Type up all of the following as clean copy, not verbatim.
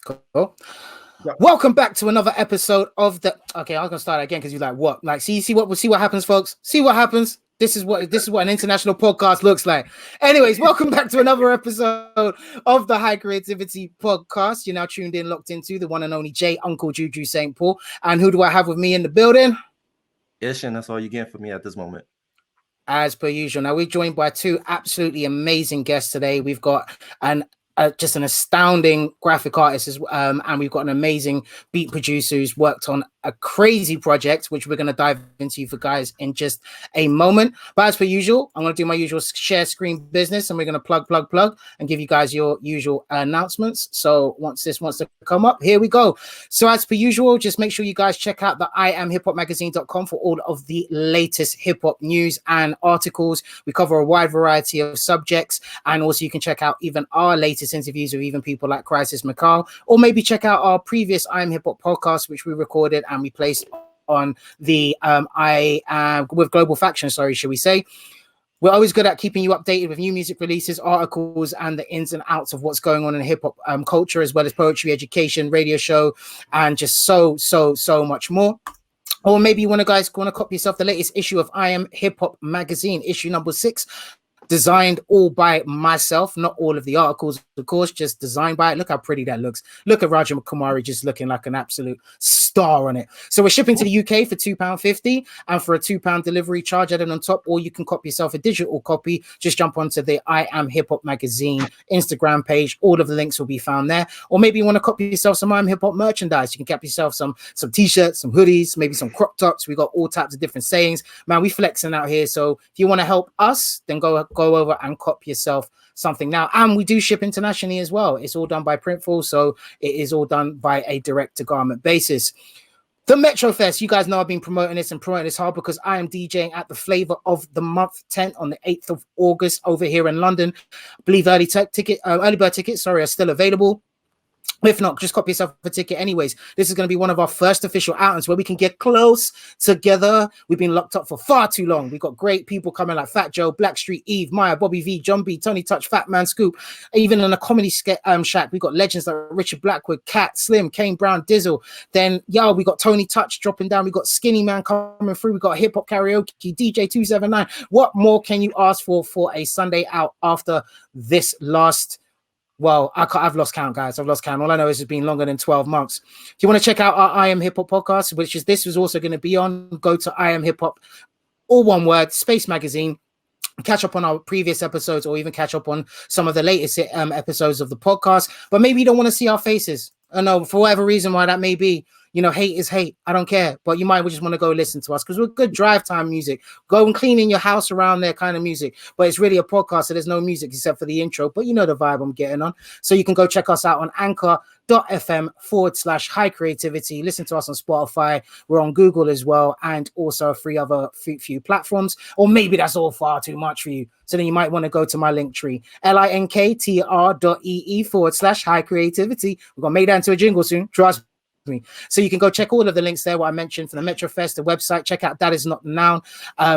Cool. Yeah. Welcome back to another episode of the. Okay, I'm gonna start again because you're like, what? Like, see what happens, folks. See what happens. This is what an international podcast looks like. Anyways, welcome back to another episode of the High Creativity Podcast. You're now tuned in, locked into the one and only J, Uncle Juju St. Paul. And who do I have with me in the building? Ish, and that's all you get from me at this moment. As per usual. Now we're joined by two absolutely amazing guests today. We've got just an astounding graphic artist, and we've got an amazing beat producer who's worked on a crazy project, which we're going to dive into for guys in just a moment. But as per usual, I'm going to do my usual share screen business, and we're going to plug, and give you guys your usual announcements. So once this wants to come up, here we go. So as per usual, just make sure you guys check out the IAmHipHopmagazine.com for all of the latest hip hop news and articles. We cover a wide variety of subjects, and also you can check out even our latest interviews with even people like Crisis McCall, or maybe check out our previous IAmHipHop podcast, which we recorded and we placed on the with Global Faction, should we say. We're always good at keeping you updated with new music releases, articles, and the ins and outs of what's going on in hip-hop culture, as well as poetry, education, radio show, and just so much more. Or maybe you want to copy yourself the latest issue of IAmHipHop magazine, issue number 6, designed all by myself, not all of the articles, of course, just designed by it. Look how pretty that looks. Look at Raja Kumari just looking like an absolute star on it. So we're shipping to the UK for £2.50, and for a £2 delivery charge added on top, or you can copy yourself a digital copy. Just jump onto the IAmHipHop magazine Instagram page. All of the links will be found there. Or maybe you want to copy yourself some IAmHipHop merchandise. You can copy yourself some t-shirts, some hoodies, maybe some crop tops. We got all types of different sayings. Man, we flexing out here. So if you want to help us, then go over and copy yourself something now. And we do ship internationally as well. It's all done by Printful, so it is all done by a direct-to-garment basis. The Metro Fest, you guys know I've been promoting this hard because I am DJing at the Flavor of the Month tent on the 8th of August over here in London. I believe early bird tickets are still available. If not, just copy yourself a ticket anyways. This is going to be one of our first official outings where we can get close together. We've been locked up for far too long. We've got great people coming like Fat Joe, Blackstreet, Eve, Maya, Bobby V, John B, Tony Touch, Fat Man Scoop. Even in a comedy shack, we've got legends like Richard Blackwood, Cat, Slim, Kane Brown, Dizzle. Then, we got Tony Touch dropping down. We got Skinny Man coming through. We got hip hop karaoke, DJ 279. What more can you ask for a Sunday out after this last? Well, I've lost count, guys. I've lost count. All I know is it's been longer than 12 months. If you want to check out our IAmHipHop podcast, which is this was also going to be on, go to IAmHipHop, all one word, Space Magazine. Catch up on our previous episodes, or even catch up on some of the latest episodes of the podcast. But maybe you don't want to see our faces. I know, for whatever reason why that may be. Hate is hate. I don't care. But you might just want to go listen to us because we're good drive time music. Go and clean in your house around there kind of music. But it's really a podcast, so there's no music except for the intro. But you know the vibe I'm getting on. So you can go check us out on anchor.fm/high creativity. Listen to us on Spotify. We're on Google as well, and also few platforms. Or maybe that's all far too much for you. So then you might want to go to my link tree, linktr.ee/high creativity. We're going to make that into a jingle soon. Trust me. So you can go check all of the links there, what I mentioned for the Metro Fest, the website. Check out That Is Not the Noun,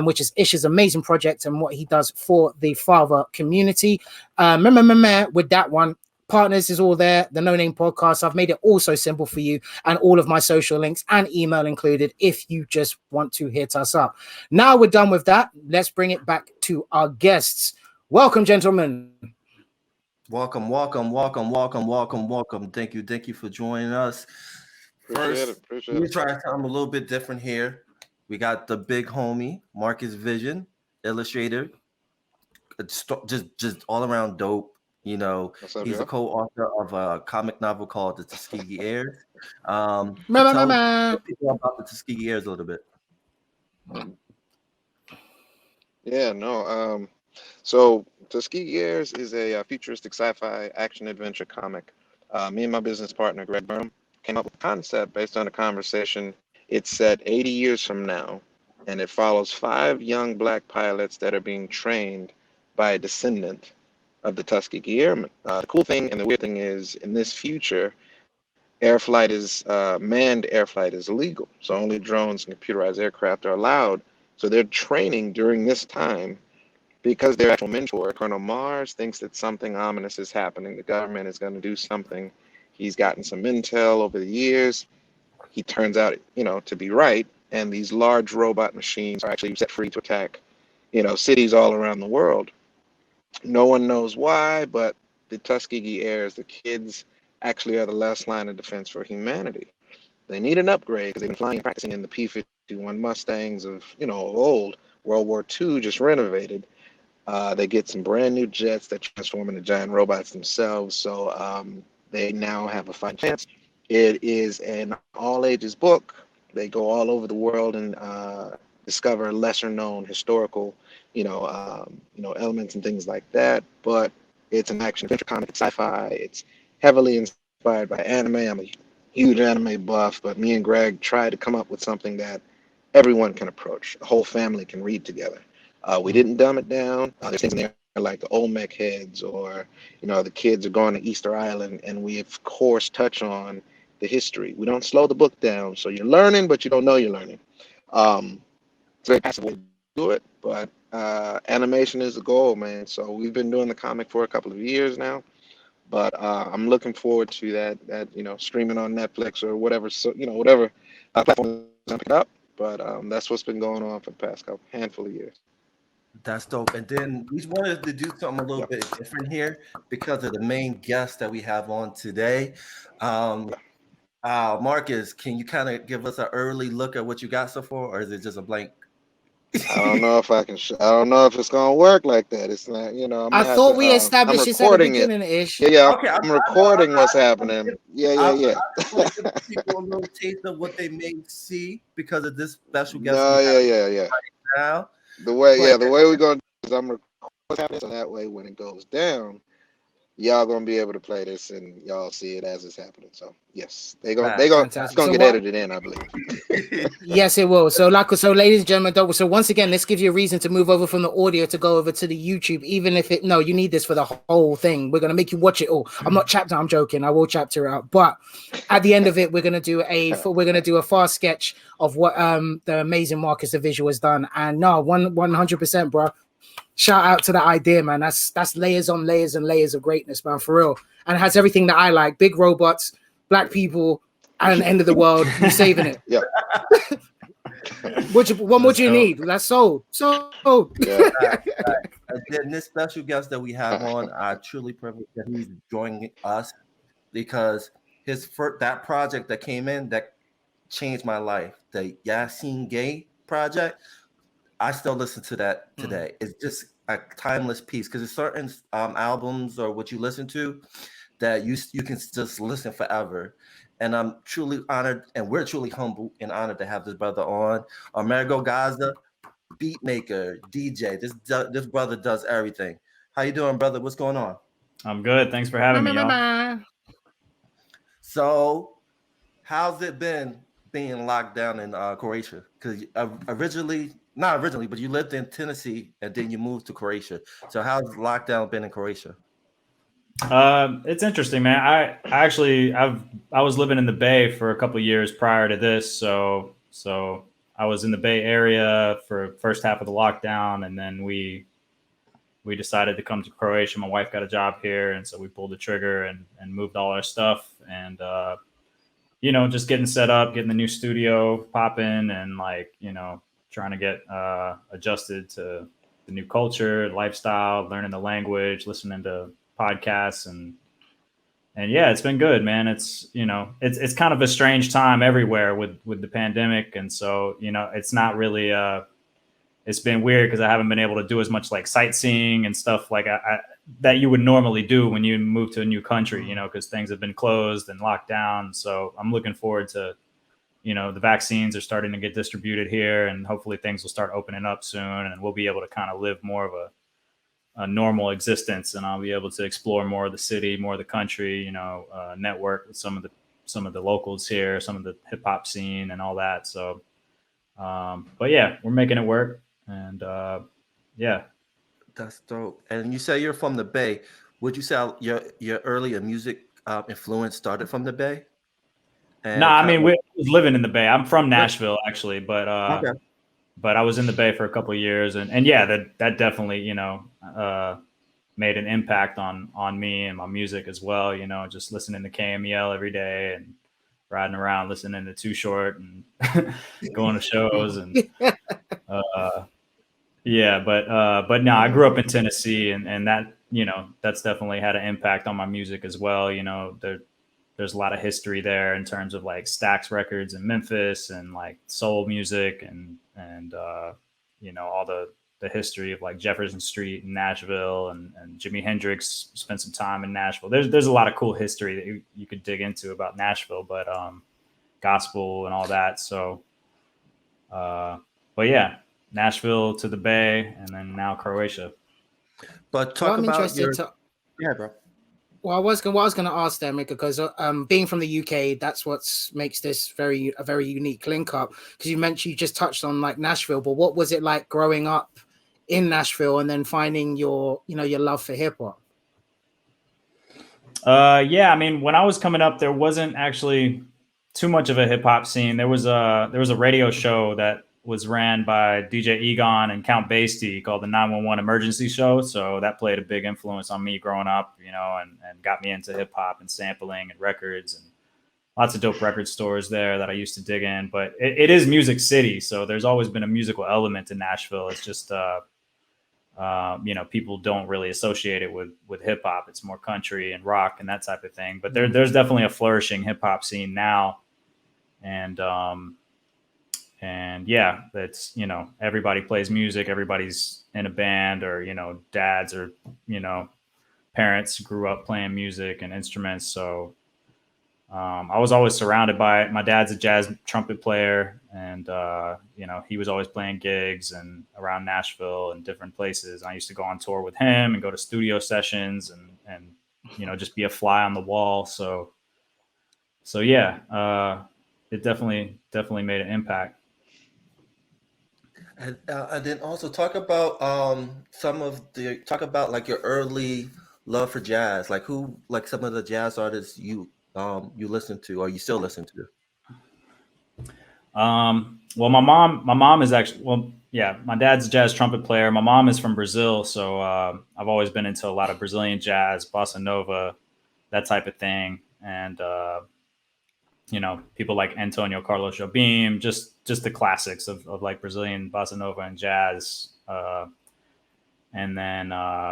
which is Ish's amazing project and what he does for the father community. With that one, Partners is all there. The No Name Podcast. I've made it all so simple for you, and all of my social links and email included if you just want to hit us up. Now we're done with that. Let's bring it back to our guests. Welcome, gentlemen. Welcome. Thank you for joining us. First, we try to tell them a little bit different here. We got the big homie, Marcus Vision, illustrator, just all around dope. He's a co-author of a comic novel called The Tuskegee Heirs. Tell people about the Tuskegee Heirs a little bit. So Tuskegee Heirs is a futuristic sci-fi action adventure comic. Me and my business partner, Greg Burnham, came up with a concept based on a conversation. It's set 80 years from now, and it follows 5 young black pilots that are being trained by a descendant of the Tuskegee Airmen. The cool thing and the weird thing is, in this future, manned air flight is illegal. So only drones and computerized aircraft are allowed. So they're training during this time because their actual mentor, Colonel Mars, thinks that something ominous is happening. The government is going to do something He's gotten some intel over the years. He turns out, to be right. And these large robot machines are actually set free to attack, cities all around the world. No one knows why, but the Tuskegee heirs, the kids, actually are the last line of defense for humanity. They need an upgrade because they've been flying and practicing in the P-51 Mustangs of, old. World War II just renovated. They get some brand new jets that transform into giant robots themselves. So they now have a fighting chance. It is an all ages book. They go all over the world and discover lesser known historical, elements and things like that. But it's an action adventure comic, it's sci-fi. It's heavily inspired by anime. I'm a huge anime buff, but me and Greg tried to come up with something that everyone can approach, a whole family can read together. We didn't dumb it down. There's things in there like the Olmec heads, or the kids are going to Easter Island, and we of course touch on the history. We don't slow the book down, so you're learning, but you don't know you're learning. It's a very passive way to do it, but animation is the goal, man. So we've been doing the comic for a couple of years now, but I'm looking forward to that streaming on Netflix or whatever, whatever platform I pick it up. But that's what's been going on for the past handful of years. That's dope. And then we wanted to do something a little bit different here because of the main guest that we have on today. Marcus, can you kind of give us an early look at what you got so far, or is it just a blank? I don't know if I can. I don't know if it's gonna work like that. It's not. I thought we established this at the beginning ish. Yeah. Okay, I'm recording what's happening. Yeah. People a little taste of what they may see because of this special guest. Yeah. Right now. The way we're gonna do is I'm recording what's happening, so that way when it goes down, y'all gonna be able to play this and y'all see it as it's happening. So yes, it's gonna get edited in, I believe. Yes, it will. So ladies and gentlemen, so once again, this gives you a reason to move over from the audio to go over to the YouTube, even if you need this for the whole thing. We're gonna make you watch it all. I'm joking. I will chapter out, but at the end of it, we're gonna do a fast sketch of what the amazing Marcus the Visual has done. And no, 100%, bro. Shout out to that idea, man. That's layers on layers and layers of greatness, man, for real. And it has everything that I like: big robots, black people, and end of the world. You're saving it. Yeah. What more do you need? That's sold. Yeah. And this special guest that we have on, I truly privileged that he's joining us because that project that came in that changed my life, the Yasin Gay project. I still listen to that today. It's just a timeless piece because there's certain albums or what you listen to that you can just listen forever. And I'm truly honored, and we're truly humbled and honored to have this brother on. Amerigo Gazaway, beat maker, DJ. This brother does everything. How you doing, brother? What's going on? I'm good. Thanks for having me, y'all. So, how's it been being locked down in Croatia? Because not originally, but you lived in Tennessee and then you moved to Croatia. So how's lockdown been in Croatia? It's interesting, man. I was living in the Bay for a couple of years prior to this. So I was in the Bay Area for first half of the lockdown. And then we decided to come to Croatia. My wife got a job here. And so we pulled the trigger and moved all our stuff and, just getting set up, getting the new studio popping and trying to get adjusted to the new culture, lifestyle, learning the language, listening to podcasts, and yeah, it's been good, man. It's it's kind of a strange time everywhere with the pandemic, and so it's not really it's been weird because I haven't been able to do as much like sightseeing and stuff like that you would normally do when you move to a new country, because things have been closed and locked down. So I'm looking forward to the vaccines are starting to get distributed here, and hopefully things will start opening up soon, and we'll be able to kind of live more of a normal existence, and I'll be able to explore more of the city, more of the country, network with some of the locals here, some of the hip hop scene and all that. So, but yeah, we're making it work, and yeah. That's dope. And you say you're from the Bay. Would you say your earlier music influence started from the Bay? No, I mean, we was living in the Bay. I'm from Nashville, actually, but but I was in the Bay for a couple of years, and yeah, that definitely made an impact on me and my music as well. You know, just listening to KMEL every day and riding around listening to Too Short and going to shows and yeah, but no, I grew up in Tennessee, and that, you know, that's definitely had an impact on my music as well. You know, there's a lot of history there in terms of like Stax Records in Memphis and like soul music and you know, all the history of like Jefferson Street in Nashville and Jimi Hendrix spent some time in Nashville. There's a lot of cool history that you could dig into about Nashville, but gospel and all that. So, but yeah. Nashville to the Bay, and then now Croatia. But talk about your... Yeah, bro. Well, I was going to ask them, because being from the UK, that's what makes this a very unique link up. Because you just touched on like Nashville, but what was it like growing up in Nashville and then finding your love for hip hop? Yeah, I mean, when I was coming up, there wasn't actually too much of a hip hop scene. There was a radio show that was ran by DJ Egon and Count Basie called the 911 Emergency Show. So that played a big influence on me growing up, you know, and got me into hip hop and sampling and records, and lots of dope record stores there that I used to dig in. But it is Music City, so there's always been a musical element to Nashville. It's just, you know, people don't really associate it with hip hop. It's more country and rock and that type of thing. But there's definitely a flourishing hip hop scene now. And yeah, that's, you know, everybody plays music. Everybody's in a band, or, you know, dads or, you know, parents grew up playing music and instruments. So I was always surrounded by it. My dad's a jazz trumpet player, and, you know, he was always playing gigs and around Nashville and different places. I used to go on tour with him and go to studio sessions and, you know, just be a fly on the wall. So yeah, it definitely made an impact. And then also talk about talk about like your early love for jazz, like some of the jazz artists you listen to, or you still listen to. Well, my mom is actually, yeah, my dad's a jazz trumpet player. My mom is from Brazil, so I've always been into a lot of Brazilian jazz, bossa nova, that type of thing, and you know, people like Antonio Carlos Jobim, just the classics of like Brazilian bossa nova and jazz. And then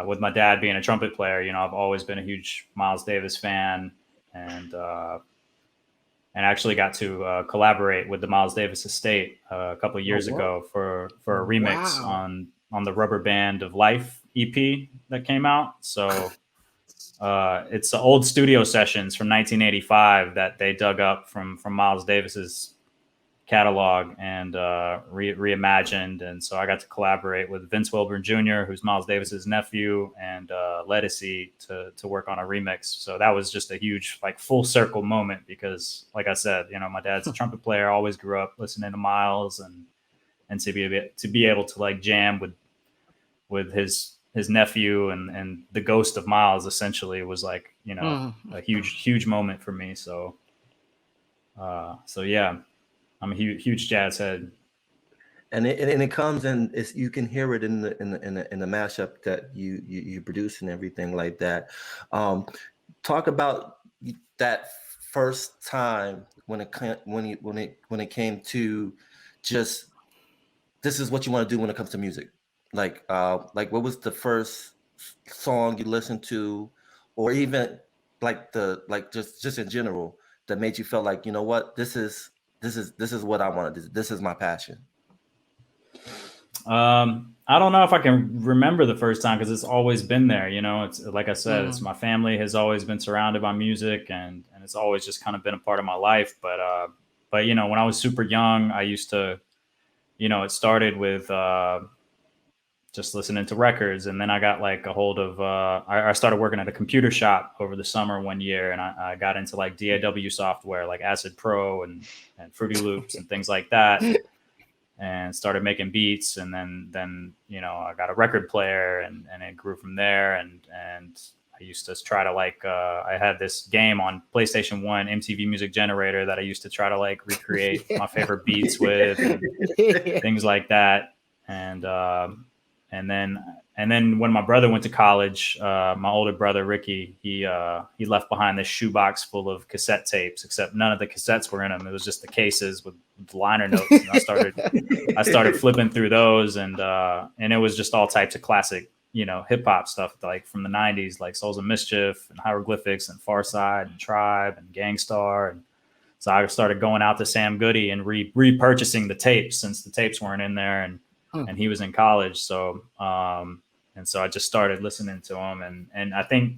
with my dad being a trumpet player, you know, I've always been a huge Miles Davis fan, and actually got to collaborate with the Miles Davis estate a couple of years ago for a remix on the Rubber Band of Life EP that came out. So it's the old studio sessions from 1985 that they dug up from Miles Davis's catalog and reimagined. And so I got to collaborate with Vince Wilburn Jr., who's Miles Davis's nephew, and Ledisi to work on a remix. So that was just a huge, like, full circle moment, because like I said, you know, my dad's a trumpet player, always grew up listening to Miles, and to be able to like jam with his nephew and the ghost of Miles essentially was like, you know, a huge moment for me. So yeah, I'm a huge jazz head. And it comes and you can hear it in the mashup that you produce and everything like that. Talk about that first time when it came to just, this is what you want to do when it comes to music. Like what was the first song you listened to, or even just in general, that made you feel like, you know what, this is what I want to do. This is my passion. I don't know if I can remember the first time, because it's always been there. You know, it's like I said, it's my family has always been surrounded by music, and it's always just kind of been a part of my life. But you know, when I was super young, I used to, you know, it started with just listening to records, and then I got like a hold of I started working at a computer shop over the summer one year, and I got into like DAW software like Acid Pro and Fruity Loops and things like that. And started making beats, and then you know, I got a record player, and it grew from there. And I used to try to like I had this game on PlayStation 1, MTV Music Generator, that I used to try to like recreate my favorite beats with, and things like that. And then And then when my brother went to college, my older brother Ricky, he left behind this shoebox full of cassette tapes, except none of the cassettes were in them. It was just the cases with liner notes. And I started flipping through those, and it was just all types of classic, hip hop stuff, like from the '90s, like Souls of Mischief and Hieroglyphics and Farside and Tribe and Gangstar. And so I started going out to Sam Goody and repurchasing the tapes, since the tapes weren't in there, and he was in college. So and so I just started listening to him, and I think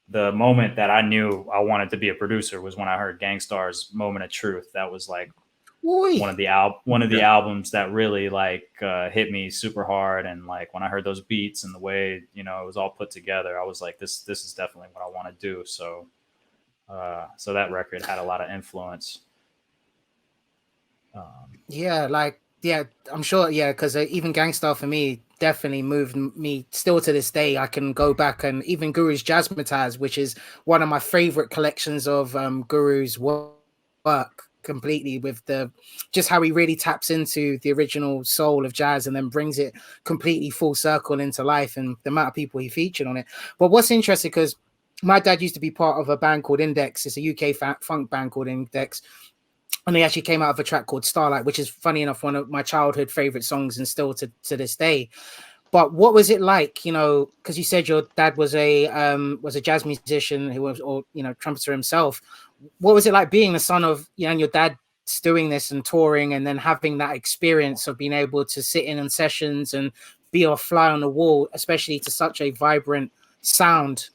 the moment that I knew I wanted to be a producer was when I heard Gangstar's Moment of Truth. That was like one of the albums that really like hit me super hard. And like when I heard those beats and the way it was all put together, I was like, this is definitely what I want to do. So that record had a lot of influence. I'm sure. Yeah, because even Gangstar for me definitely moved me. Still to this day, I can go back, and even Guru's Jazzmatazz, which is one of my favorite collections of Guru's work, completely, with just how he really taps into the original soul of jazz and then brings it completely full circle into life, and the amount of people he featured on it. But what's interesting, because my dad used to be part of a band called Index. It's a UK funk band called Index. And they actually came out of a track called Starlight, which is, funny enough, one of my childhood favorite songs, and still to this day. But what was it like, because you said your dad was a jazz musician who was, trumpeter himself. What was it like being the son of, and your dad doing this and touring, and then having that experience of being able to sit in on sessions and be a fly on the wall, especially to such a vibrant sound?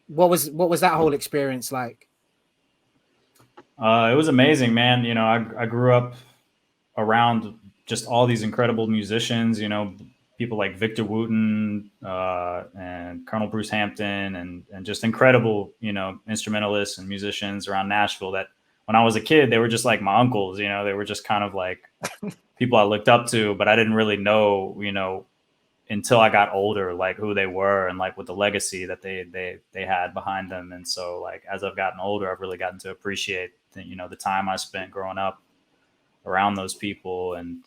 What was that whole experience like? It was amazing, man. I grew up around just all these incredible musicians, people like Victor Wooten and Colonel Bruce Hampton, and just incredible, instrumentalists and musicians around Nashville that when I was a kid, they were just like my uncles, they were just kind of like people I looked up to, but I didn't really know, until I got older, like who they were and like what the legacy that they had behind them. And so like, as I've gotten older, I've really gotten to appreciate the time I spent growing up around those people. And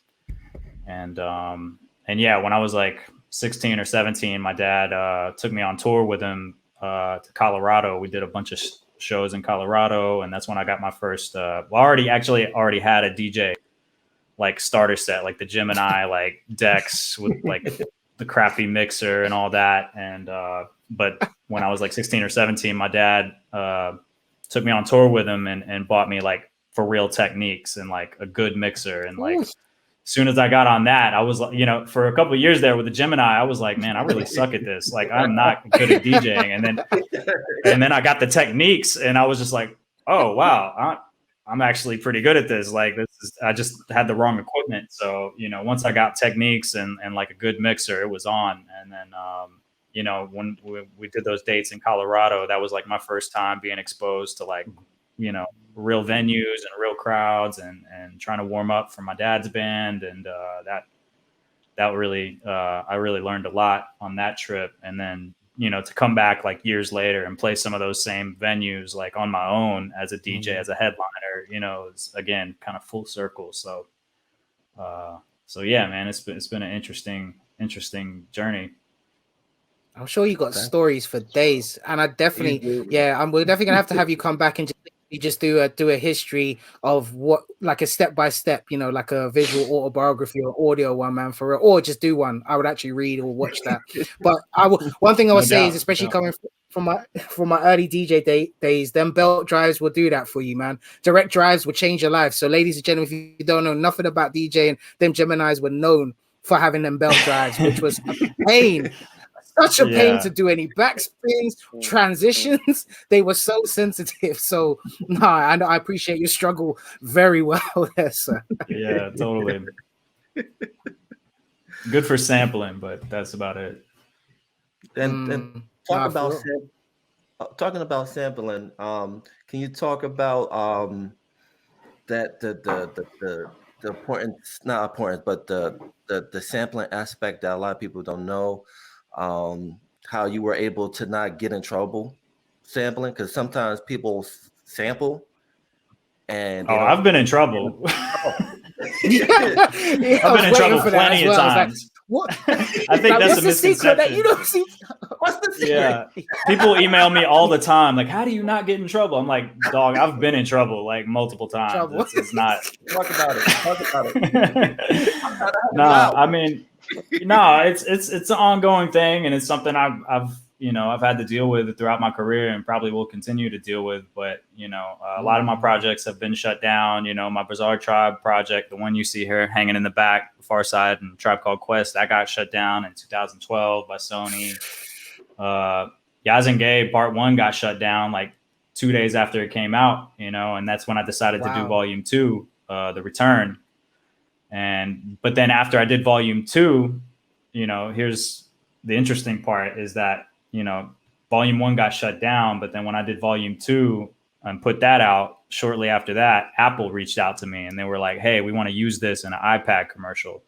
yeah, when I was like 16 or 17, my dad took me on tour with him to Colorado. We did a bunch of shows in Colorado, and that's when I got my first already had a DJ like starter set, like the Gemini like decks with like the crappy mixer and all that. And but when I was like 16 or 17, my dad took me on tour with him and bought me like for real techniques and like a good mixer. And like as soon as I got on that, I was like, for a couple of years there with the Gemini, I was like, man, I really suck at this. Like I'm not good at DJing. And then I got the techniques, and I was just like, oh wow, I'm actually pretty good at this. Like I just had the wrong equipment. So, once I got techniques and like a good mixer, it was on. And then, when we did those dates in Colorado, that was like my first time being exposed to like, real venues and real crowds and trying to warm up for my dad's band. And that really, I really learned a lot on that trip. And then, to come back like years later and play some of those same venues, like on my own as a DJ, as a headliner, is again, kind of full circle. So yeah, man, it's been an interesting journey. I'm sure you got stories for days, and we're definitely gonna have you come back and just do a history of what, like a step by step, like a visual autobiography or audio one, man, for real, or just do one. I would actually read or watch that. But one thing I would say is, especially coming from my early DJ days, them belt drives will do that for you, man. Direct drives will change your life. So, ladies and gentlemen, if you don't know nothing about DJing, them Geminis were known for having them belt drives, which was a pain. Such a pain to do any backspins, transitions. They were so sensitive. So, I know I appreciate your struggle very well there, sir. Yeah, totally. Good for sampling, but that's about it. And talking about sampling, can you talk about that the importance, not importance, but the sampling aspect that a lot of people don't know? How you were able to not get in trouble sampling, because sometimes people sample and I've been in trouble. I've been in trouble plenty of times. What? I think Like, that's what's a the secret that misconception. you don't see? What's the secret? Yeah. People email me all the time, like, how do you not get in trouble? I'm like, dog, I've been in trouble like multiple times. Trouble. It's not. Talk about it. Talk about it. No, I mean, no, it's an ongoing thing, and it's something I've had to deal with throughout my career, and probably will continue to deal with. But a lot of my projects have been shut down. My Bizarre Tribe project, the one you see here hanging in the back, Far Side, and Tribe Called Quest, that got shut down in 2012 by Sony. Gazaway Part 1 got shut down like 2 days after it came out, and that's when I decided to do Volume 2, The Return. But then after I did Volume 2, here's the interesting part is that, Volume 1 got shut down, but then when I did Volume 2 and put that out, shortly after that, Apple reached out to me and they were like, hey, we want to use this in an iPad commercial.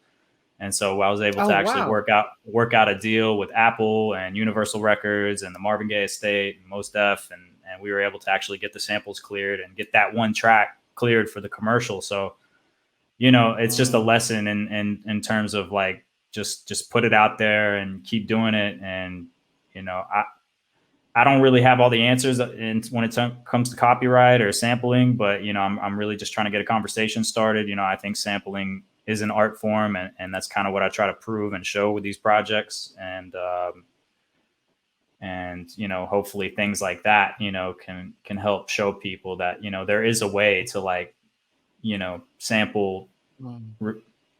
And so I was able to actually work out a deal with Apple and Universal Records and the Marvin Gaye estate and Mos Def, and we were able to actually get the samples cleared and get that one track cleared for the commercial. So, it's just a lesson in terms of like just put it out there and keep doing it. And I don't really have all the answers when it comes to copyright or sampling, but I'm really just trying to get a conversation started. I think sampling is an art form, and that's kind of what I try to prove and show with these projects. And hopefully things like that, can help show people that, there is a way to like,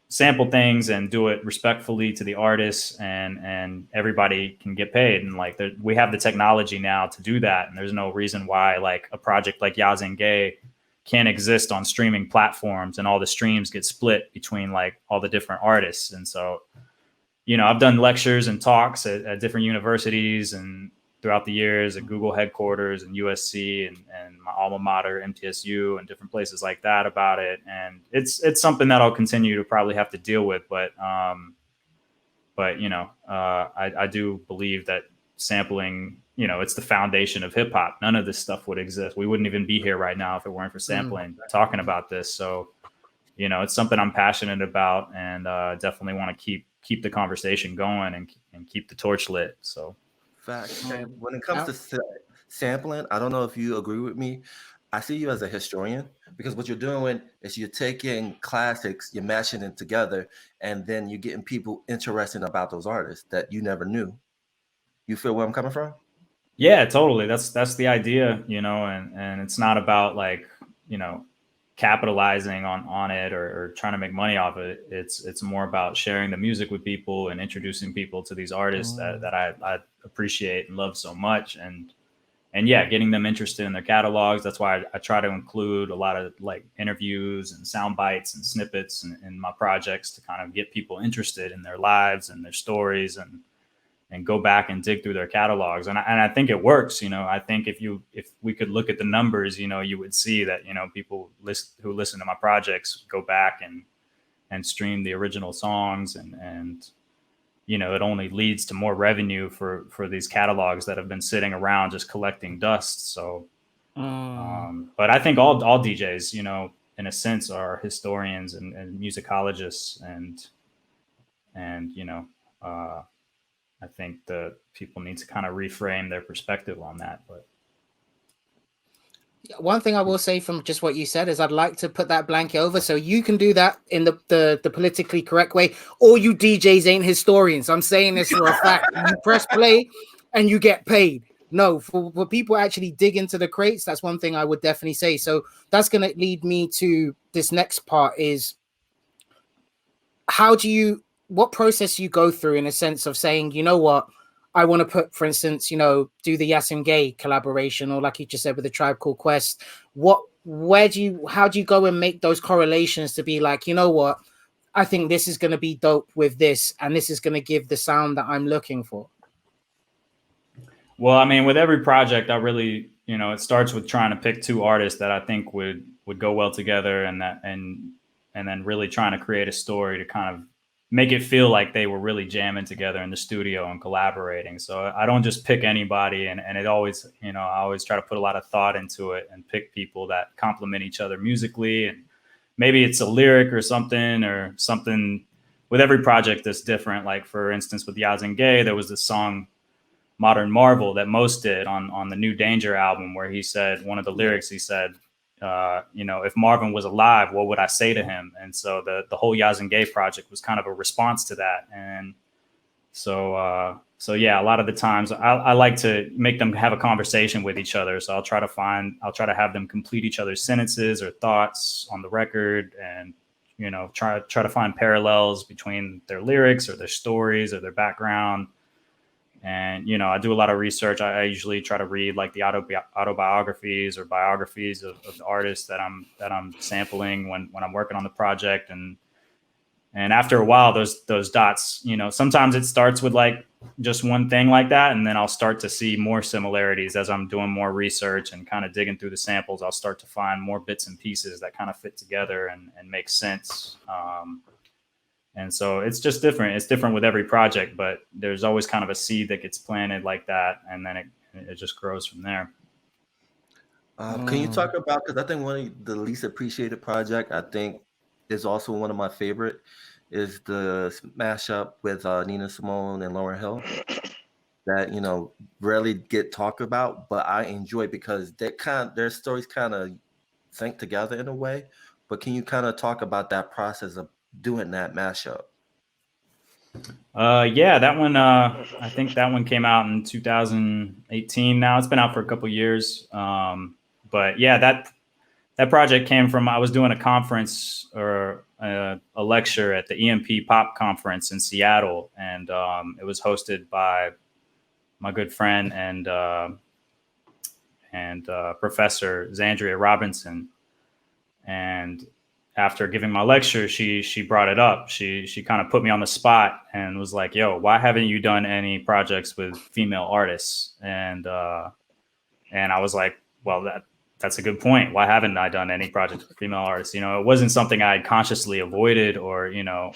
sample things and do it respectfully to the artists, and everybody can get paid. And like, we have the technology now to do that. And there's no reason why like a project like Gazaway can't exist on streaming platforms and all the streams get split between like all the different artists. And so, I've done lectures and talks at different universities and throughout the years at Google headquarters and USC and my alma mater, MTSU, and different places like that about it. And it's something that I'll continue to probably have to deal with. But I do believe that sampling, it's the foundation of hip hop. None of this stuff would exist. We wouldn't even be here right now if it weren't for sampling, talking about this. So, it's something I'm passionate about, and definitely want to keep the conversation going and keep the torch lit. So. Facts. And when it comes to sampling, I don't know if you agree with me. I see you as a historian, because what you're doing is you're taking classics, you're mashing them together, and then you're getting people interested about those artists that you never knew. You feel where I'm coming from? Yeah, totally. That's the idea, and it's not about like, capitalizing on it or trying to make money off it. It's more about sharing the music with people and introducing people to these artists that I appreciate and love so much, and getting them interested in their catalogs. That's why I try to include a lot of like interviews and sound bites and snippets in my projects to kind of get people interested in their lives and their stories, and go back and dig through their catalogs. And I think it works. I think if we could look at the numbers, you would see that, people who listen to my projects go back and stream the original songs, and it only leads to more revenue for these catalogs that have been sitting around just collecting dust. So, but I think all DJs, in a sense, are historians and musicologists, and I think the people need to kind of reframe their perspective on that. But one thing I will say from just what you said is I'd like to put that blanket over so you can do that in the politically correct way. All you DJs ain't historians. I'm saying this for a fact. You press play and you get paid. No, for people actually dig into the crates, that's one thing I would definitely say. So that's going to lead me to this next part is what process you go through in a sense of saying, you know what, I want to put, for instance, do the Gazaway collaboration, or like you just said with the Tribe Called Quest. How do you go and make those correlations to be like, you know what, I think this is going to be dope with this, and this is going to give the sound that I'm looking for? Well, I mean, with every project, I really, it starts with trying to pick two artists that I think would go well together, and then really trying to create a story to kind of make it feel like they were really jamming together in the studio and collaborating. So I don't just pick anybody, and it always, I always try to put a lot of thought into it and pick people that complement each other musically. And maybe it's a lyric or something with every project that's different. Like for instance, with Yaz and Gay, there was this song Modern Marvel that Most did on the New Danger album, where he said, one of the lyrics, he said, if Marvin was alive, what would I say to him? And so the whole Yaz and Gay project was kind of a response to that. And so yeah, a lot of the times I like to make them have a conversation with each other. So I'll try to have them complete each other's sentences or thoughts on the record, and try to find parallels between their lyrics or their stories or their background. And, I do a lot of research. I usually try to read like the autobiographies or biographies of the artists that I'm sampling when I'm working on the project. And after a while, those dots, sometimes it starts with like just one thing like that. And then I'll start to see more similarities as I'm doing more research and kind of digging through the samples. I'll start to find more bits and pieces that kind of fit together and make sense. And so it's just different. It's different with every project, but there's always kind of a seed that gets planted like that. And then it just grows from there. Can you talk about, because I think one of the least appreciated project, I think is also one of my favorite, is the mashup with Nina Simone and Lauryn Hill that, rarely get talked about, but I enjoy because their stories kind of sync together in a way. But can you kind of talk about that process of doing that mashup? Yeah, that one, I think that one came out in 2018. Now it's been out for a couple years. But yeah, that project came from, I was doing a conference or a lecture at the EMP Pop Conference in Seattle. And it was hosted by my good friend and Professor Zandria Robinson. And after giving my lecture, she brought it up. She kind of put me on the spot and was like, "Yo, why haven't you done any projects with female artists?" And I was like, "Well, that's a good point. Why haven't I done any projects with female artists?" It wasn't something I had consciously avoided, or it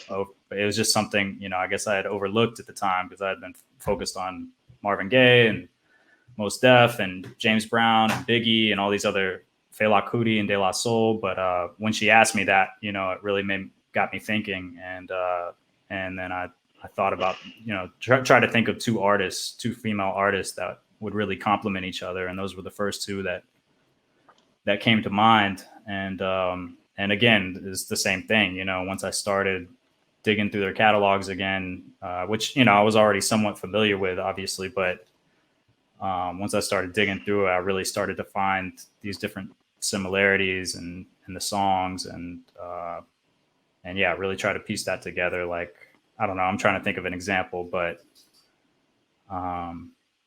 was just something I guess I had overlooked at the time because I had been focused on Marvin Gaye and Mos Def and James Brown and Biggie and all these other, Fela Kuti and De La Soul. But when she asked me that, it really got me thinking. And then I thought about, try to think of two female artists that would really complement each other. And those were the first two that came to mind. And again, it's the same thing, once I started digging through their catalogs again, which, I was already somewhat familiar with, obviously, but once I started digging through it, I really started to find these different similarities in the songs and yeah, really try to piece that together. Like, I don't know, I'm trying to think of an example, but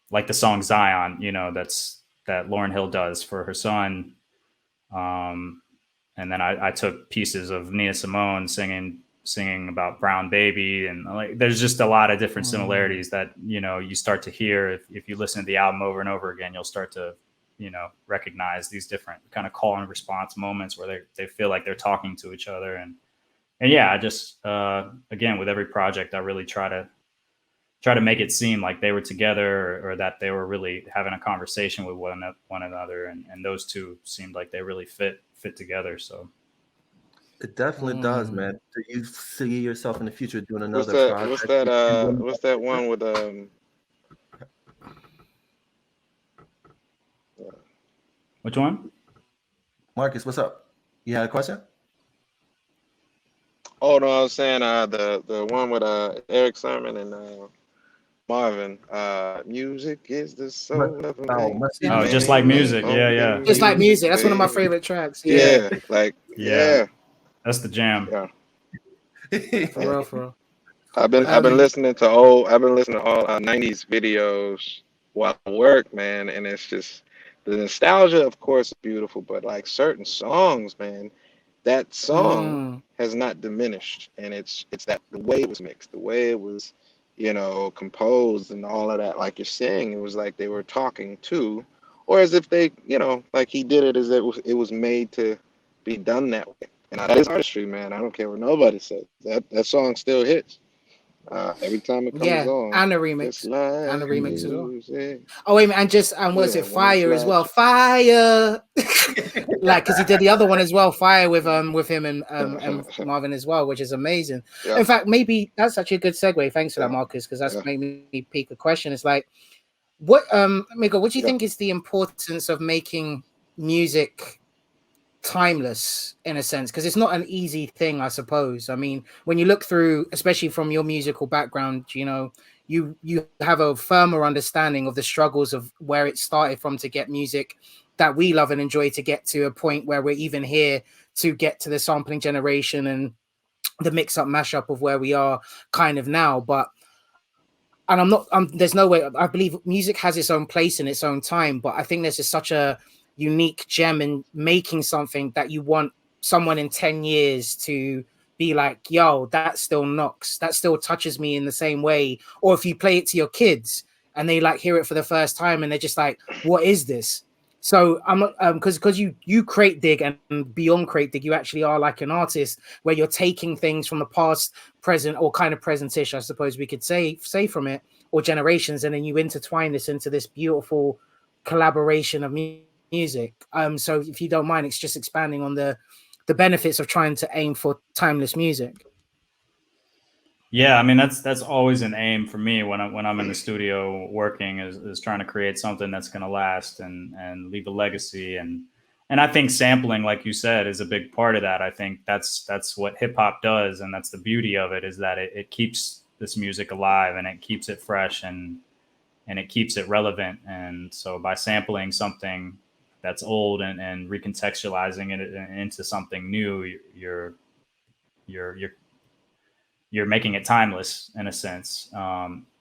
like the song Zion, that Lauryn Hill does for her son. And then I took pieces of Nina Simone singing about Brown Baby, and like there's just a lot of different similarities that you start to hear if you listen to the album over and over again. You'll start to recognize these different kind of call and response moments where they feel like they're talking to each other. And yeah, I just again, with every project I really try to make it seem like they were together or that they were really having a conversation with one another, and those two seemed like they really fit together. So it definitely does, man. Do you see yourself in the future doing another project? What's that one with Which one? Marcus, what's up? You had a question? Oh no, I was saying the one with Eric Sermon and Marvin. Music is the soul of a man. Oh, just like music. Yeah. Just like music. That's one of my favorite tracks. Yeah. Yeah. That's the jam. Yeah. For real. I've been listening to all 90s videos while I work, man, and it's just the nostalgia, of course, is beautiful, but like certain songs, man, that song has not diminished, and it's that the way it was mixed, the way it was, composed, and all of that. Like you're saying, it was like they were talking to, or as if they, like he did it as it was made to be done that way. And that is artistry, man. I don't care what nobody says. That song still hits. Every time it comes Yeah, on, and a it's remix. And like a remix as well. music. Oh wait, and was Yeah, it when it's Fire as like, well? Fire, like because he did the other one as well, Fire with him and Marvin as well, which is amazing. yeah, In fact, maybe that's actually a good segue. Thanks for that, yeah, Marcus, because that's yeah, made me peek a question. It's like, what Amigo, what do you yeah. think is the importance of making music timeless in a sense, because it's not an easy thing, I suppose. I mean, when you look through, especially from your musical background, you have a firmer understanding of the struggles of where it started from to get music that we love and enjoy to get to a point where we're even here to get to the sampling generation and the mix up mashup of where we are kind of now. But and I'm not there's no way, I believe music has its own place in its own time, but I think there's just such a unique gem in making something that you want someone in 10 years to be like, yo, that still knocks, that still touches me in the same way. Or if you play it to your kids and they like hear it for the first time and they're just like, what is this? So I'm not because you crate dig, and beyond crate dig you actually are like an artist where you're taking things from the past, present, or kind of presentish, I suppose we could say from it, or generations, and then you intertwine this into this beautiful collaboration of music. So if you don't mind, it's just expanding on the benefits of trying to aim for timeless music. Yeah, I mean that's always an aim for me when I'm in the studio working, is trying to create something that's going to last and leave a legacy, and I think sampling, like you said, is a big part of that. I think that's what hip hop does, and that's the beauty of it, is that it keeps this music alive and it keeps it fresh and it keeps it relevant. And so by sampling something that's old and recontextualizing it into something new, you're making it timeless in a sense.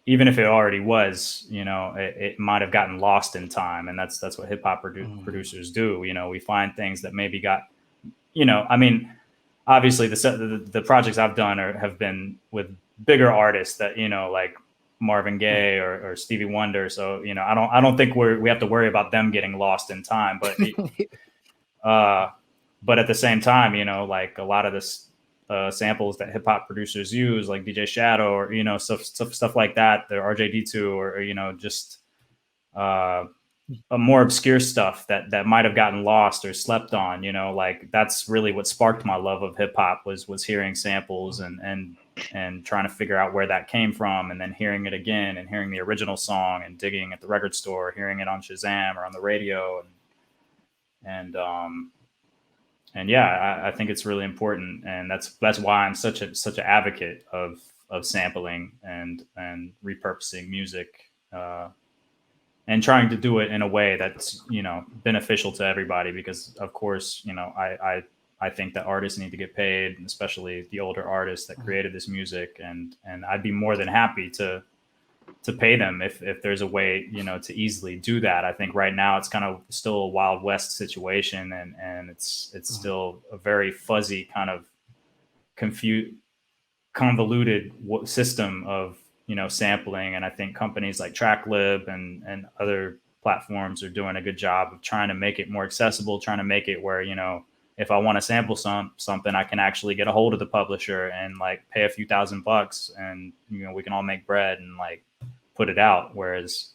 Even if it already was, it might have gotten lost in time, and that's what hip hop producers do. We find things that maybe got, I mean, obviously the projects I've done have been with bigger artists that like Marvin Gaye or Stevie Wonder. So I don't think we have to worry about them getting lost in time, but but at the same time, like a lot of this. Samples that hip hop producers use, like DJ Shadow, or stuff like that, the RJD2, or just a more obscure stuff that might have gotten lost or slept on. Like that's really what sparked my love of hip hop was hearing samples and trying to figure out where that came from, and then hearing it again and hearing the original song and digging at the record store, hearing it on Shazam or on the radio, and yeah, I think it's really important, and that's why I'm such an advocate of sampling and repurposing music, and trying to do it in a way that's beneficial to everybody. Because of course, I think that artists need to get paid, especially the older artists that created this music, and I'd be more than happy to pay them if there's a way to easily do that. I think right now it's kind of still a Wild West situation, and it's still a very fuzzy kind of convoluted system of sampling. And I think companies like TrackLib and other platforms are doing a good job of trying to make it more accessible, trying to make it where if I want to sample something, I can actually get a hold of the publisher and like pay a few $1,000, and we can all make bread and like put it out. Whereas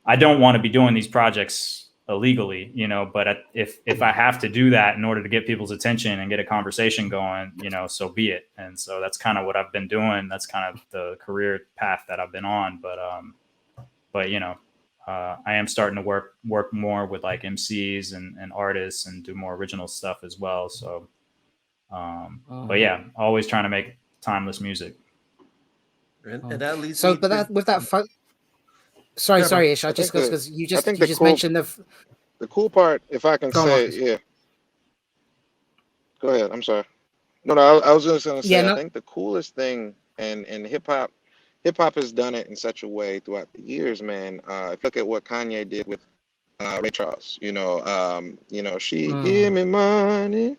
I don't want to be doing these projects illegally, but if I have to do that in order to get people's attention and get a conversation going, so be it. And so that's kind of what I've been doing. That's kind of the career path that I've been on. But I am starting to work more with like MCs and artists and do more original stuff as well. So, but yeah, always trying to make timeless music. And that leads so, me but to, that with that. Sorry, Ish. I just because you just mentioned the cool part, if I can say, Marcus. yeah. Go ahead. I'm sorry. No, I was just gonna say, Yeah, no. I think the coolest thing, and hip hop has done it in such a way throughout the years, man. If you look at what Kanye did with Ray Charles, she give me money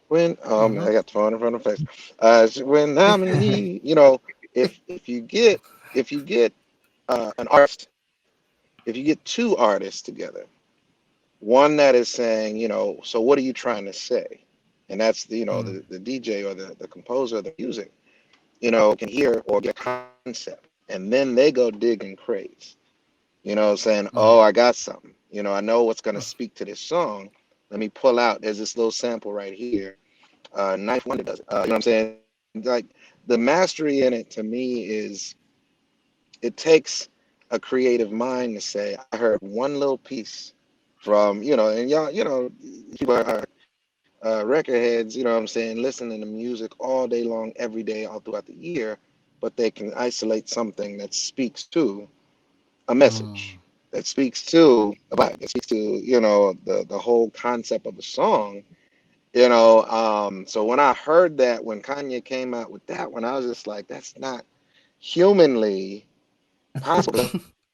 when man, I got the phone in front of the face. When I'm in need, if you get an artist, if you get two artists together, one that is saying, so what are you trying to say? And that's the DJ or the composer of the music. can hear or get a concept, and then they go dig and craze. Saying, oh, I got something. I know what's going to speak to this song. Let me pull out. There's this little sample right here. Knife Wonder does it. You know what I'm saying? Like, the mastery in it to me is, it takes a creative mind to say, I heard one little piece from, and y'all, people are record heads, what I'm saying, listening to music all day long, every day, all throughout the year, but they can isolate something that speaks to a message, that speaks to that speaks to the whole concept of a song. So when I heard that, when Kanye came out with that one, I was just like, that's not humanly possible.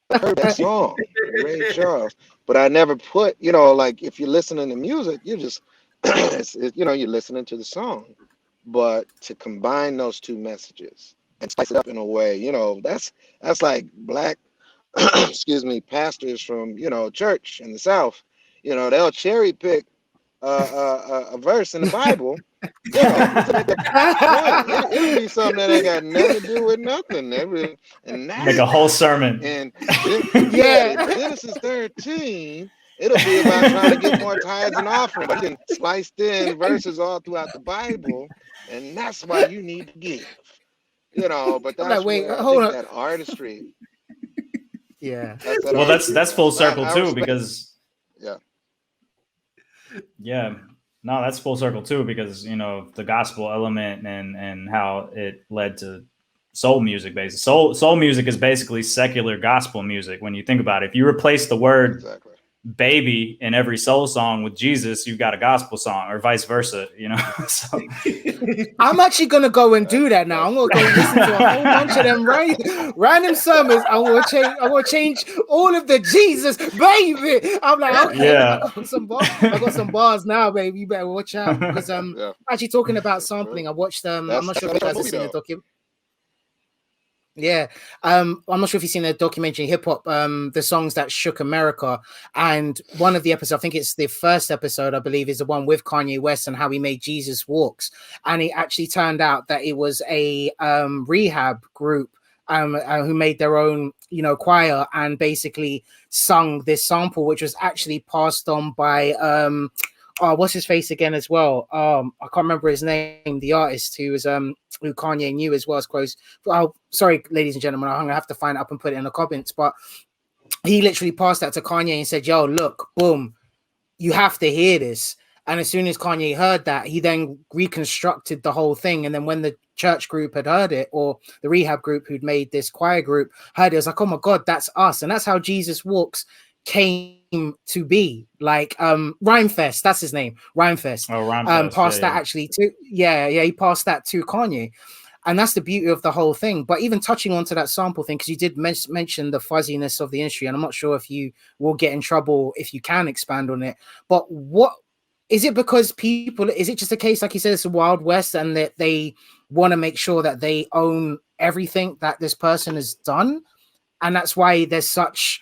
I heard that song, Ray Charles, but I never put, like, if you're listening to music, you just you're listening to the song, but to combine those two messages and spice it up in a way, that's like black excuse me, pastors from, church in the South, they'll cherry pick a verse in the Bible, it'll be something that ain't got nothing to do with nothing. And that's make a whole sermon. And Genesis 13, it'll be about trying to get more tithes and offering, but you can spliced in verses all throughout the Bible, and that's why you need to give. But that's like, wait, where I hold think on. that artistry. Yeah. Well, that's full circle too, because no, that's full circle too, because the gospel element and how it led to soul music. Basically, soul music is basically secular gospel music. When you think about it, if you replace the word baby in every soul song with Jesus, you've got a gospel song, or vice versa. So I'm actually gonna go and do that now. I'm gonna go listen to a whole bunch of them random sermons. I'm gonna change all of the Jesus, baby. I'm like, okay, I got some bars now, baby. You better watch out, because actually talking about sampling, I watched I'm not sure if you guys have seen the document. Yeah, I'm not sure if you've seen the documentary Hip Hop, the songs that shook America, and one of the episodes, I think it's the first episode, I believe, is the one with Kanye West and how he made Jesus Walks, and it actually turned out that it was a rehab group who made their own, choir, and basically sung this sample, which was actually passed on by what's his face again as well? I can't remember his name. The artist who was who Kanye knew as well as close. Oh, sorry, ladies and gentlemen, I'm gonna have to find it up and put it in the comments. But he literally passed that to Kanye and said, "Yo, look, boom, you have to hear this." And as soon as Kanye heard that, he then reconstructed the whole thing. And then when the church group had heard it, or the rehab group who'd made this choir group heard it, was like, "Oh my God, that's us!" And that's how Jesus Walks came to be. Like Rhymefest, that's his name, Rhymefest. Passed that actually to he passed that to Kanye, and that's the beauty of the whole thing. But even touching onto that sample thing, because you did mention the fuzziness of the industry, and I'm not sure if you will get in trouble if you can expand on it, but what is it? Because people, is it just a case, like you said, it's a Wild West, and that they want to make sure that they own everything that this person has done, and that's why there's such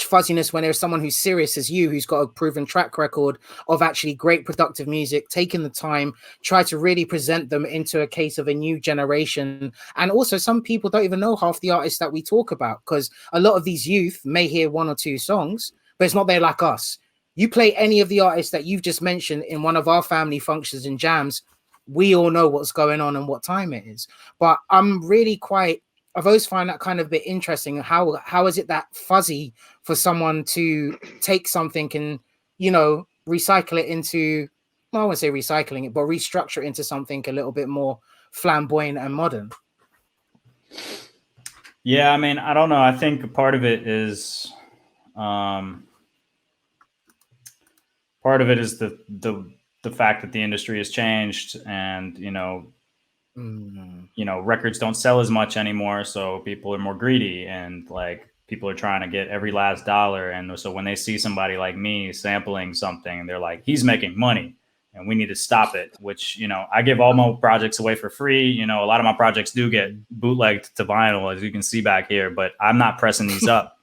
fuzziness when there's someone who's serious as you, who's got a proven track record of actually great productive music, taking the time, try to really present them into a case of a new generation. And also, some people don't even know half the artists that we talk about, because a lot of these youth may hear one or two songs, but it's not there like us. You play any of the artists that you've just mentioned in one of our family functions and jams, we all know what's going on and what time it is. But I've always find that kind of a bit interesting. How is it that fuzzy for someone to take something and, recycle it into, well, I won't say recycling it, but restructure it into something a little bit more flamboyant and modern? Yeah, I mean, I don't know. I think part of it is the fact that the industry has changed, and records don't sell as much anymore, so people are more greedy, and like people are trying to get every last dollar. And so when they see somebody like me sampling something, they're like, he's making money and we need to stop it, which, I give all my projects away for free. A lot of my projects do get bootlegged to vinyl, as you can see back here, but I'm not pressing these up.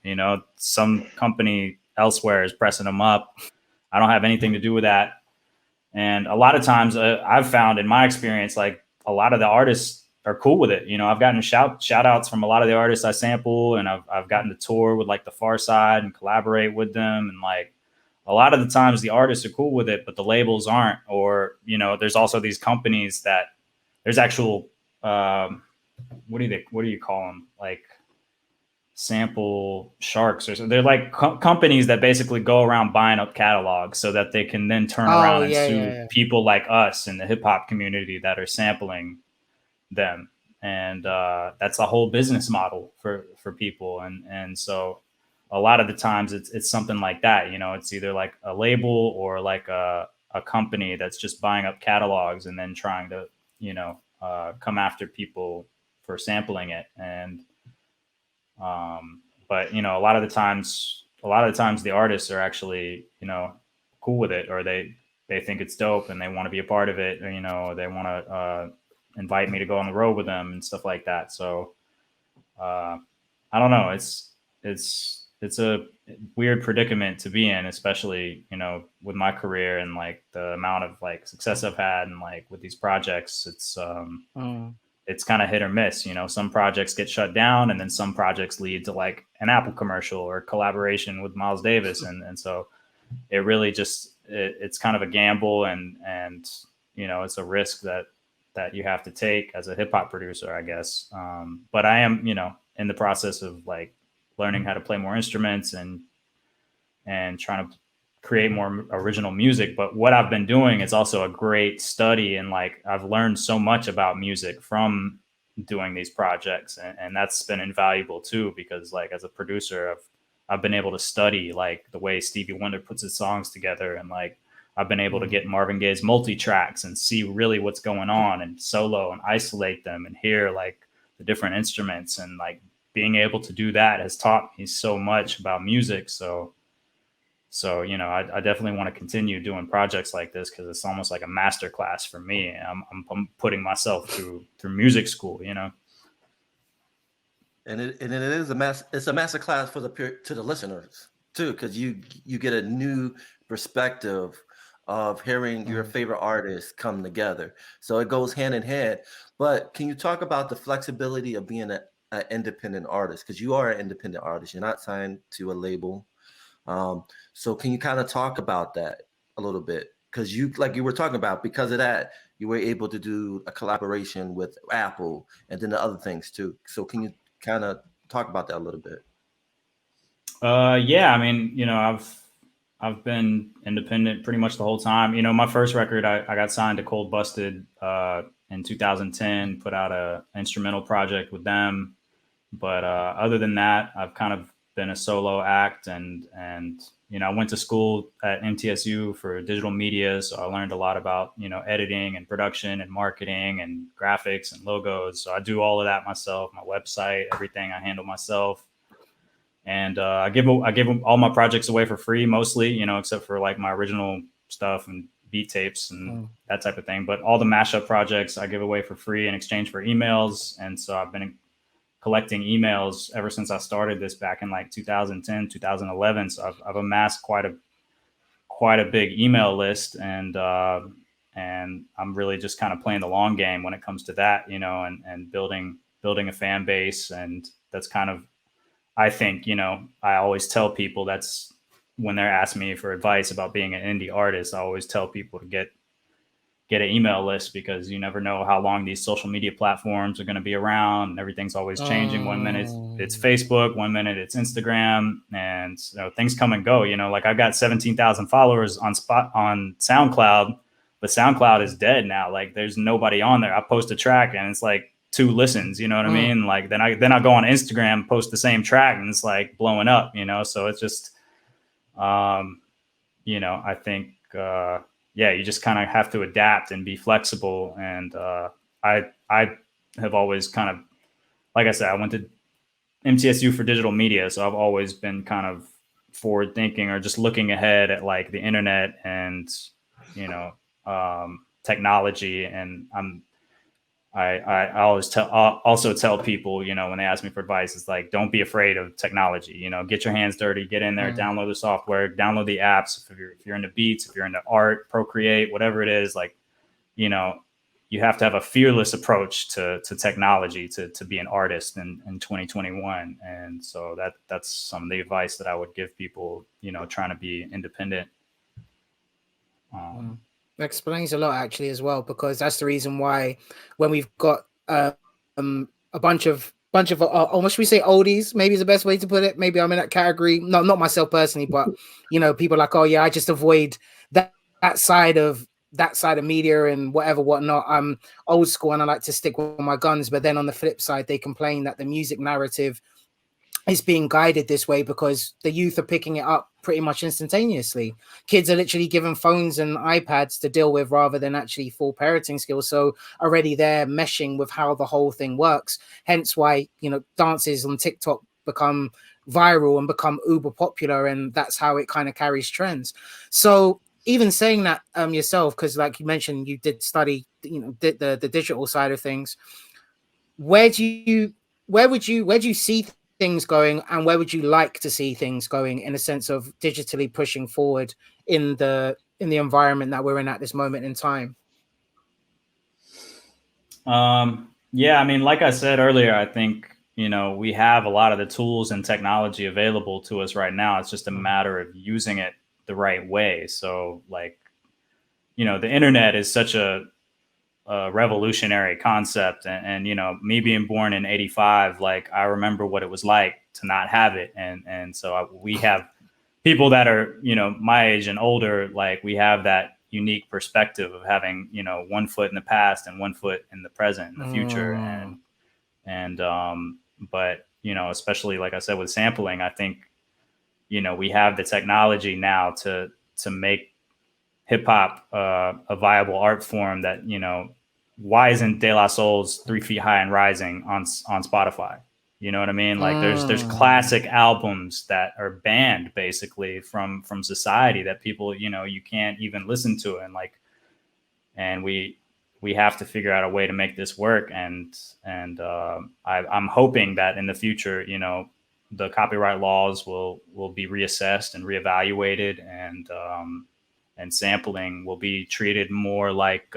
Some company elsewhere is pressing them up. I don't have anything to do with that. And a lot of times I've found in my experience, like, a lot of the artists are cool with it. You know, I've gotten shout outs from a lot of the artists I sample, and I've gotten to tour with like the Far Side and collaborate with them. And like a lot of the times the artists are cool with it, but the labels aren't. Or, you know, there's also these companies that there's actual, what do you call them? Like sample sharks or something. They're like companies that basically go around buying up catalogs so that they can then turn around and sue people like us in the hip hop community that are sampling them. And that's a whole business model for people. And so a lot of the times it's something like that. You know, it's either like a label or like a company that's just buying up catalogs and then trying to, you know, come after people for sampling it. And but you know, a lot of the times the artists are actually, you know, cool with it, or they think it's dope and they want to be a part of it, or, you know, they want to invite me to go on the road with them and stuff like that. So I don't know, it's a weird predicament to be in, especially, you know, with my career and like the amount of like success I've had and like with these projects. It's kind of hit or miss. You know, some projects get shut down and then some projects lead to like an Apple commercial or collaboration with Miles Davis. And so it really just, it's kind of a gamble, and, you know, it's a risk that you have to take as a hip hop producer, I guess. But I am, you know, in the process of like learning how to play more instruments and trying to create more original music. But what I've been doing is also a great study, and like I've learned so much about music from doing these projects, and that's been invaluable too, because like as a producer I've been able to study like the way Stevie Wonder puts his songs together, and like I've been able to get Marvin Gaye's multi-tracks and see really what's going on and solo and isolate them and hear like the different instruments, and like being able to do that has taught me so much about music. So, you know, I definitely want to continue doing projects like this, because it's almost like a master class for me. I'm putting myself through music school, you know. And it is it's a master class to the listeners too, because you get a new perspective of hearing your favorite artists come together. So it goes hand in hand. But can you talk about the flexibility of being an independent artist? Because you are an independent artist. You're not signed to a label. So can you kind of talk about that a little bit? Because you were talking about, because of that, you were able to do a collaboration with Apple and then the other things too. So can you kind of talk about that a little bit? Yeah, I mean, you know, I've been independent pretty much the whole time. You know, my first record, I got signed to Cold Busted in 2010, put out a instrumental project with them. But other than that, I've kind of been a solo act, and you know, I went to school at MTSU for digital media, so I learned a lot about, you know, editing and production and marketing and graphics and logos. So I do all of that myself, my website, everything I handle myself. And I give all my projects away for free, mostly, you know, except for like my original stuff and beat tapes and that type of thing. But all the mashup projects I give away for free in exchange for emails. And so I've been collecting emails ever since I started this back in like 2010, 2011. So I've amassed quite a big email list, and I'm really just kind of playing the long game when it comes to that, you know, and building a fan base. And that's kind of, I think, you know, I always tell people, that's when they're asking me for advice about being an indie artist, I always tell people to get an email list, because you never know how long these social media platforms are going to be around, and everything always changing. 1 minute it's Facebook, 1 minute it's Instagram, and you know, things come and go. You know, like I've got 17,000 followers on SoundCloud, but SoundCloud is dead now. Like there's nobody on there. I post a track and it's like 2 listens, you know what I mean? Like then I go on Instagram, post the same track, and it's like blowing up, you know? So it's just, you know, I think, yeah, you just kind of have to adapt and be flexible. And I have always kind of, like I said, I went to MTSU for digital media, so I've always been kind of forward thinking, or just looking ahead at like the internet and, you know, technology. And I always also tell people, you know, when they ask me for advice, it's like, don't be afraid of technology, you know, get your hands dirty, get in there, download the software, download the apps. If you're into beats, if you're into art, Procreate, whatever it is, like, you know, you have to have a fearless approach to technology to be an artist in 2021. And so that's some of the advice that I would give people, you know, trying to be independent. That explains a lot actually as well, because that's the reason why when we've got a bunch of almost, we say oldies, maybe is the best way to put it. Maybe I'm in that category. Not myself personally, but you know, people like, oh yeah, I just avoid that side of media and whatnot. I'm old school and I like to stick with my guns. But then on the flip side, they complain that the music narrative is being guided this way because the youth are picking it up pretty much instantaneously. Kids are literally given phones and iPads to deal with rather than actually full parenting skills. So already they're meshing with how the whole thing works. Hence why, you know, dances on TikTok become viral and become uber popular, and that's how it kind of carries trends. So even saying that yourself, because like you mentioned, you did study, you know, the digital side of things. Where do you see things going, and where would you like to see things going in a sense of digitally pushing forward in the environment that we're in at this moment in time? Yeah, I mean, like I said earlier, I think, you know, we have a lot of the tools and technology available to us right now. It's just a matter of using it the right way. So like, you know, the internet is such a revolutionary concept, and you know, me being born in 85, like I remember what it was like to not have it, and so we have people that are, you know, my age and older, like we have that unique perspective of having, you know, one foot in the past and one foot in the present and the future. And but you know, especially like I said with sampling, I think, you know, we have the technology now to make hip hop a viable art form that, you know, why isn't De La Soul's 3 Feet High and Rising on Spotify? You know what I mean? Like there's classic albums that are banned basically from society that people, you know, you can't even listen to. And like, and we have to figure out a way to make this work. And I'm hoping that in the future, you know, the copyright laws will be reassessed and reevaluated, and sampling will be treated more like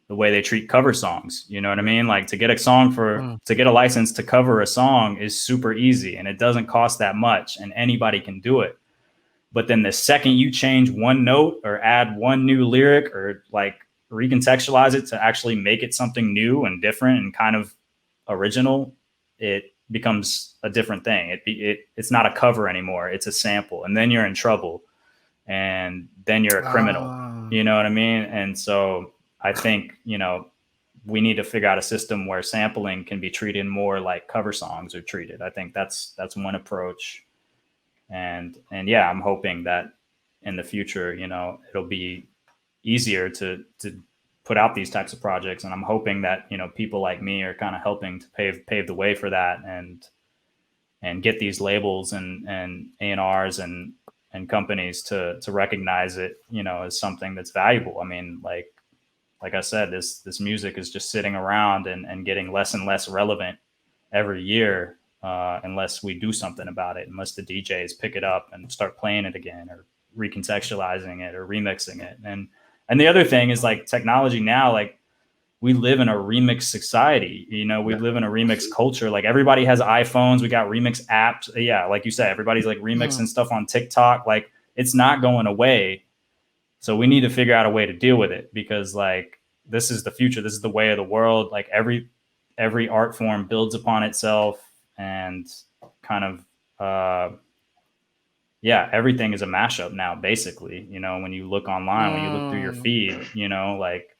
the way they treat cover songs. You know what I mean? Like to get a license to cover a song is super easy and it doesn't cost that much and anybody can do it. But then the second you change one note or add one new lyric or like recontextualize it to actually make it something new and different and kind of original, it becomes a different thing. It's not a cover anymore. It's a sample. And then you're in trouble. And then you're a criminal. You know what I mean? And so I think, you know, we need to figure out a system where sampling can be treated more like cover songs are treated. I think that's one approach. And yeah, I'm hoping that in the future, you know, it'll be easier to put out these types of projects. And I'm hoping that, you know, people like me are kind of helping to pave the way for that and get these labels and A&Rs and companies to recognize it, you know, as something that's valuable. I mean, like I said, this music is just sitting around and getting less and less relevant every year, unless we do something about it, unless the DJs pick it up and start playing it again or recontextualizing it or remixing it. And the other thing is like technology now, like we live in a remix society, you know, we live in a remix culture. Like everybody has iPhones. We got remix apps. Yeah. Like you said, everybody's like remixing stuff on TikTok. Like it's not going away. So we need to figure out a way to deal with it because like, this is the future. This is the way of the world. Like every art form builds upon itself and kind of, everything is a mashup now, basically, you know, when you look online, when you look through your feed, you know, like,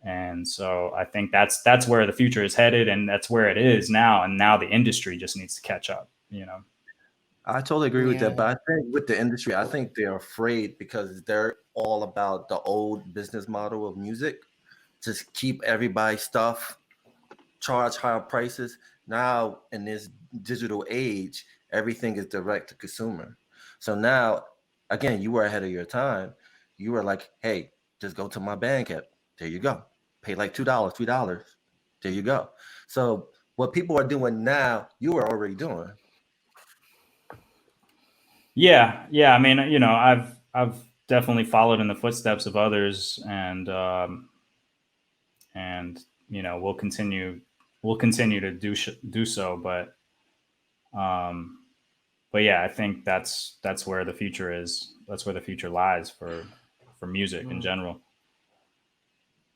and so I think that's where the future is headed and that's where it is now. And now the industry just needs to catch up, you know? I totally agree with that. But I think with the industry, I think they're afraid because they're all about the old business model of music. Just keep everybody's stuff, charge higher prices. Now in this digital age, everything is direct to consumer. So now, again, you were ahead of your time. You were like, hey, just go to my Bandcamp. There you go. Pay like $2, $3. There you go. So what people are doing now, you were already doing. Yeah. I mean, you know, I've definitely followed in the footsteps of others, and and we'll continue to do so. But yeah, I think that's where the future is. That's where the future lies for music in general.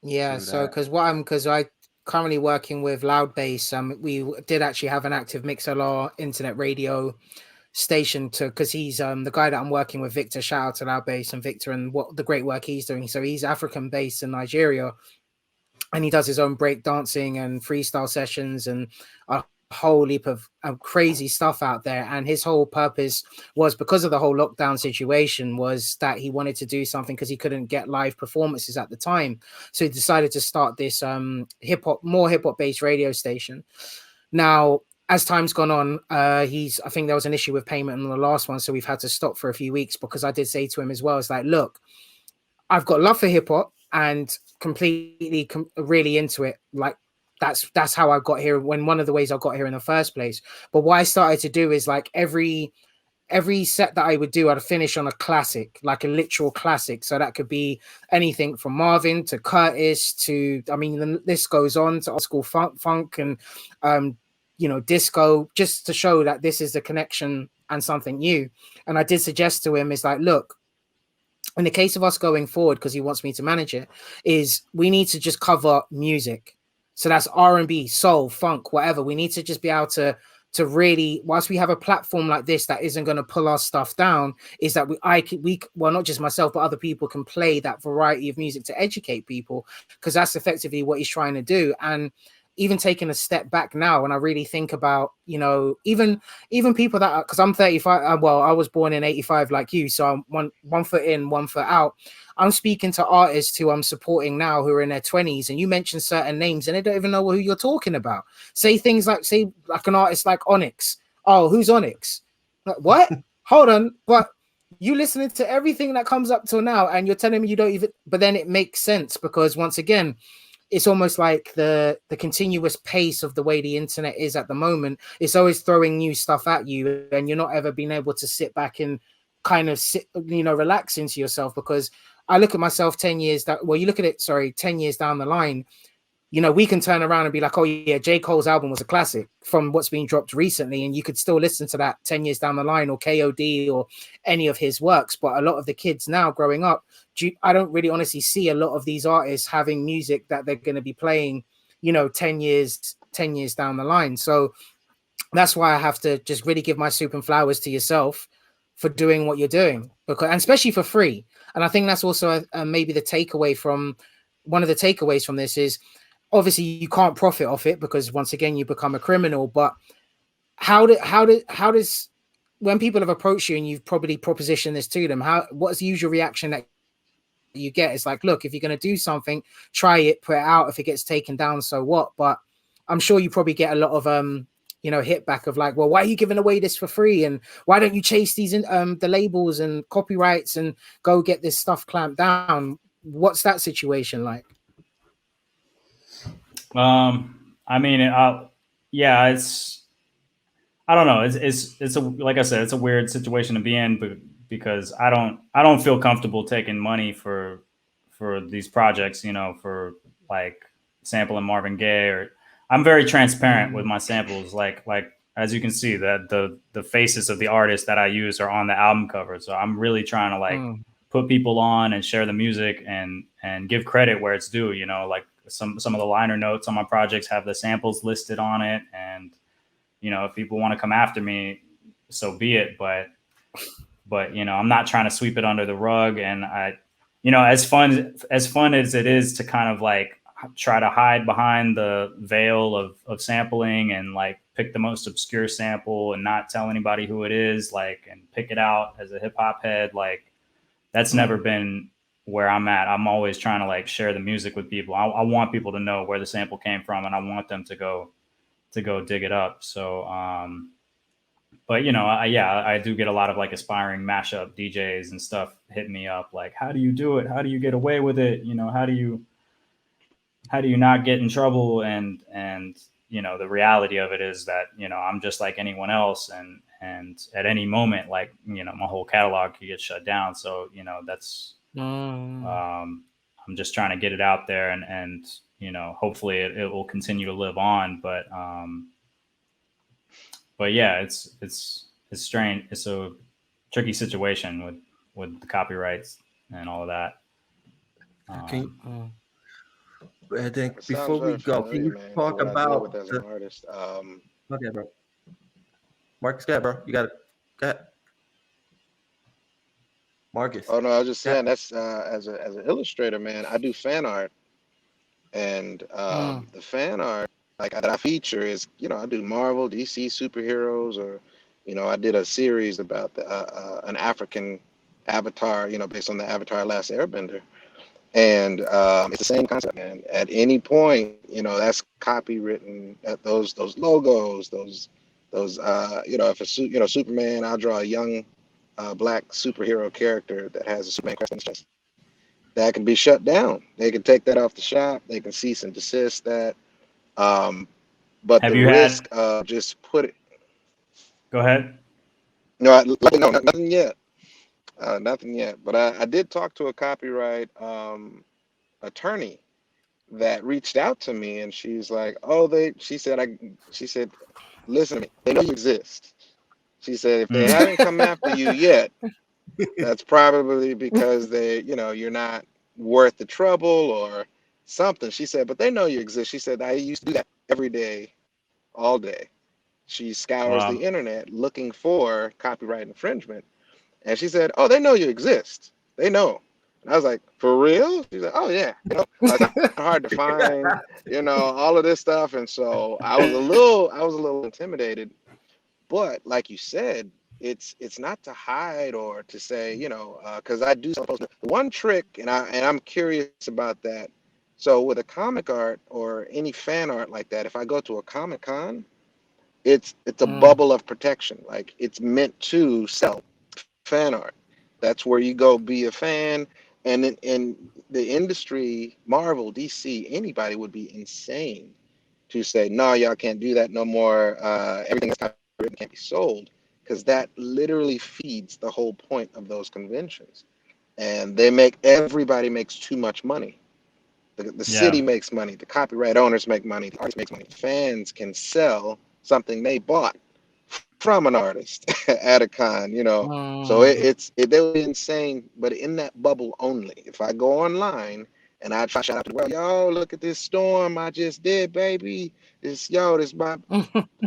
Yeah, so because I currently working with Loudbase, we did actually have an active Mixlr internet radio station because he's the guy that I'm working with, Victor. Shout out to Loudbase and Victor and what the great work he's doing. So he's African based in Nigeria, and he does his own break dancing and freestyle sessions and a whole heap of crazy stuff out there. And his whole purpose was, because of the whole lockdown situation, was that he wanted to do something because he couldn't get live performances at the time. So he decided to start this more hip hop based radio station. Now, as time's gone on, I think there was an issue with payment on the last one, so we've had to stop for a few weeks, because I did say to him as well, it's like, look, I've got love for hip hop and completely really into it. Like, that's how I got here, when one of the ways I got here in the first place. But what I started to do is, like, every set that I would do, I'd finish on a classic, like a literal classic. So that could be anything from Marvin to Curtis to, I mean, the list goes on, to old school funk and disco, just to show that this is the connection and something new. And I did suggest to him, is like, look, in the case of us going forward, because he wants me to manage it, is we need to just cover music. So that's R&B, soul, funk, whatever. We need to just be able to really, whilst we have a platform like this that isn't going to pull our stuff down, is that we not just myself, but other people can play that variety of music to educate people, because that's effectively what he's trying to do. And even taking a step back now, when I really think about, even people that, because I'm 35, well, I was born in 85 like you, so I'm one foot in, 1 foot out. I'm speaking to artists who I'm supporting now who are in their 20s, and you mention certain names and they don't even know who you're talking about. Say things like an artist like Onyx. Oh, who's Onyx? Like, what? Hold on. But you listening to everything that comes up till now, and you're telling me you don't even, but then it makes sense, because once again, it's almost like the continuous pace of the way the internet is at the moment. It's always throwing new stuff at you, and you're not ever being able to sit back and kind of relax into yourself. Because I look at myself 10 years down the line, we can turn around and be like, oh yeah, J. Cole's album was a classic from what's been dropped recently, and you could still listen to that 10 years down the line, or KOD, or any of his works. But a lot of the kids now growing up, I don't really honestly see a lot of these artists having music that they're going to be playing, 10 years down the line. So that's why I have to just really give my soup and flowers to yourself for doing what you're doing, and especially for free. And I think that's also maybe one of the takeaways from this is, obviously you can't profit off it, because once again you become a criminal. But how does when people have approached you and you've probably propositioned this to them, what's the usual reaction that you get? It's like, look, if you're going to do something, try it, put it out. If it gets taken down, so what? But I'm sure you probably get a lot of hit back of like, well, why are you giving away this for free, and why don't you chase these the labels and copyrights and go get this stuff clamped down? What's that situation like? I mean, yeah, I don't know. It's like I said, it's a weird situation to be in, but because I don't feel comfortable taking money for these projects, for like sampling Marvin Gaye, or I'm very transparent with my samples. Like as you can see, that the faces of the artists that I use are on the album cover. So I'm really trying to put people on and share the music and give credit where it's due. Like some of the liner notes on my projects have the samples listed on it, and if people want to come after me, so be it. But I'm not trying to sweep it under the rug. And as fun as it is to kind of like try to hide behind the veil of sampling and like pick the most obscure sample and not tell anybody who it is, like, and pick it out as a hip hop head, like that's never been where I'm at. I'm always trying to like share the music with people. I want people to know where the sample came from, and I want them to go dig it up. So, but I do get a lot of like aspiring mashup DJs and stuff hitting me up like, how do you do it? How do you get away with it? How do you not get in trouble? And the reality of it is that, I'm just like anyone else. And at any moment, like, my whole catalog could get shut down. So, that's, I'm I'm just trying to get it out there, and you know, hopefully it will continue to live on. But yeah, it's strange. It's a tricky situation with the copyrights and all of that. And then It sounds before we very go, can familiar, you man, to talk what I deal with about as an artist. okay, bro. Marcus, go ahead, bro. You got it. Go ahead. Marcus. Oh no, I was just Go ahead. saying that's as an illustrator, man. I do fan art, and the fan art like that I feature is, you know, I do Marvel, DC superheroes, or you know, I did a series about an African avatar, you know, based on the Avatar Last Airbender, and it's the same concept, man. At any point, you know, that's copywritten. Those logos, those you know, if it's you know Superman, I'll draw a young black superhero character that has a Superman crest on his chest. That can be shut down. They can take that off the shop. They can cease and desist that. But Have the you risk had? of just put it. Go ahead. No, no, nothing yet. Nothing yet. But I did talk to a copyright attorney that reached out to me, and she's like, "Oh, she said, listen to me. They know you exist." She said, "If they Mm. haven't come after you yet, that's probably because you know, you're not worth the trouble or something." She said, "But they know you exist." She said, "I used to do that every day, all day." She scours the Wow. internet looking for copyright infringement. And she said, "Oh, they know you exist. They know." And I was like, "For real?" She's like, "Oh yeah, you know, it's not hard to find, you know, all of this stuff." And so I was a little intimidated. But like you said, it's not to hide or to say, you know, because I do suppose the one trick, and I'm curious about that. So with a comic art or any fan art like that, if I go to a Comic Con, it's a bubble of protection. Like it's meant to sell fan art. That's where you go be a fan. And in the industry, Marvel, DC, anybody would be insane to say, no, y'all can't do that no more. Everything that's copywritten can't be sold, because that literally feeds the whole point of those conventions. And everybody makes too much money. The city Yeah. makes money, the copyright owners make money, the artists make money. Fans can sell something they bought from an artist at a con, you know. So they would be insane, but in that bubble only. If I go online and I try to shout out to the world, yo, look at this storm I just did, baby. This my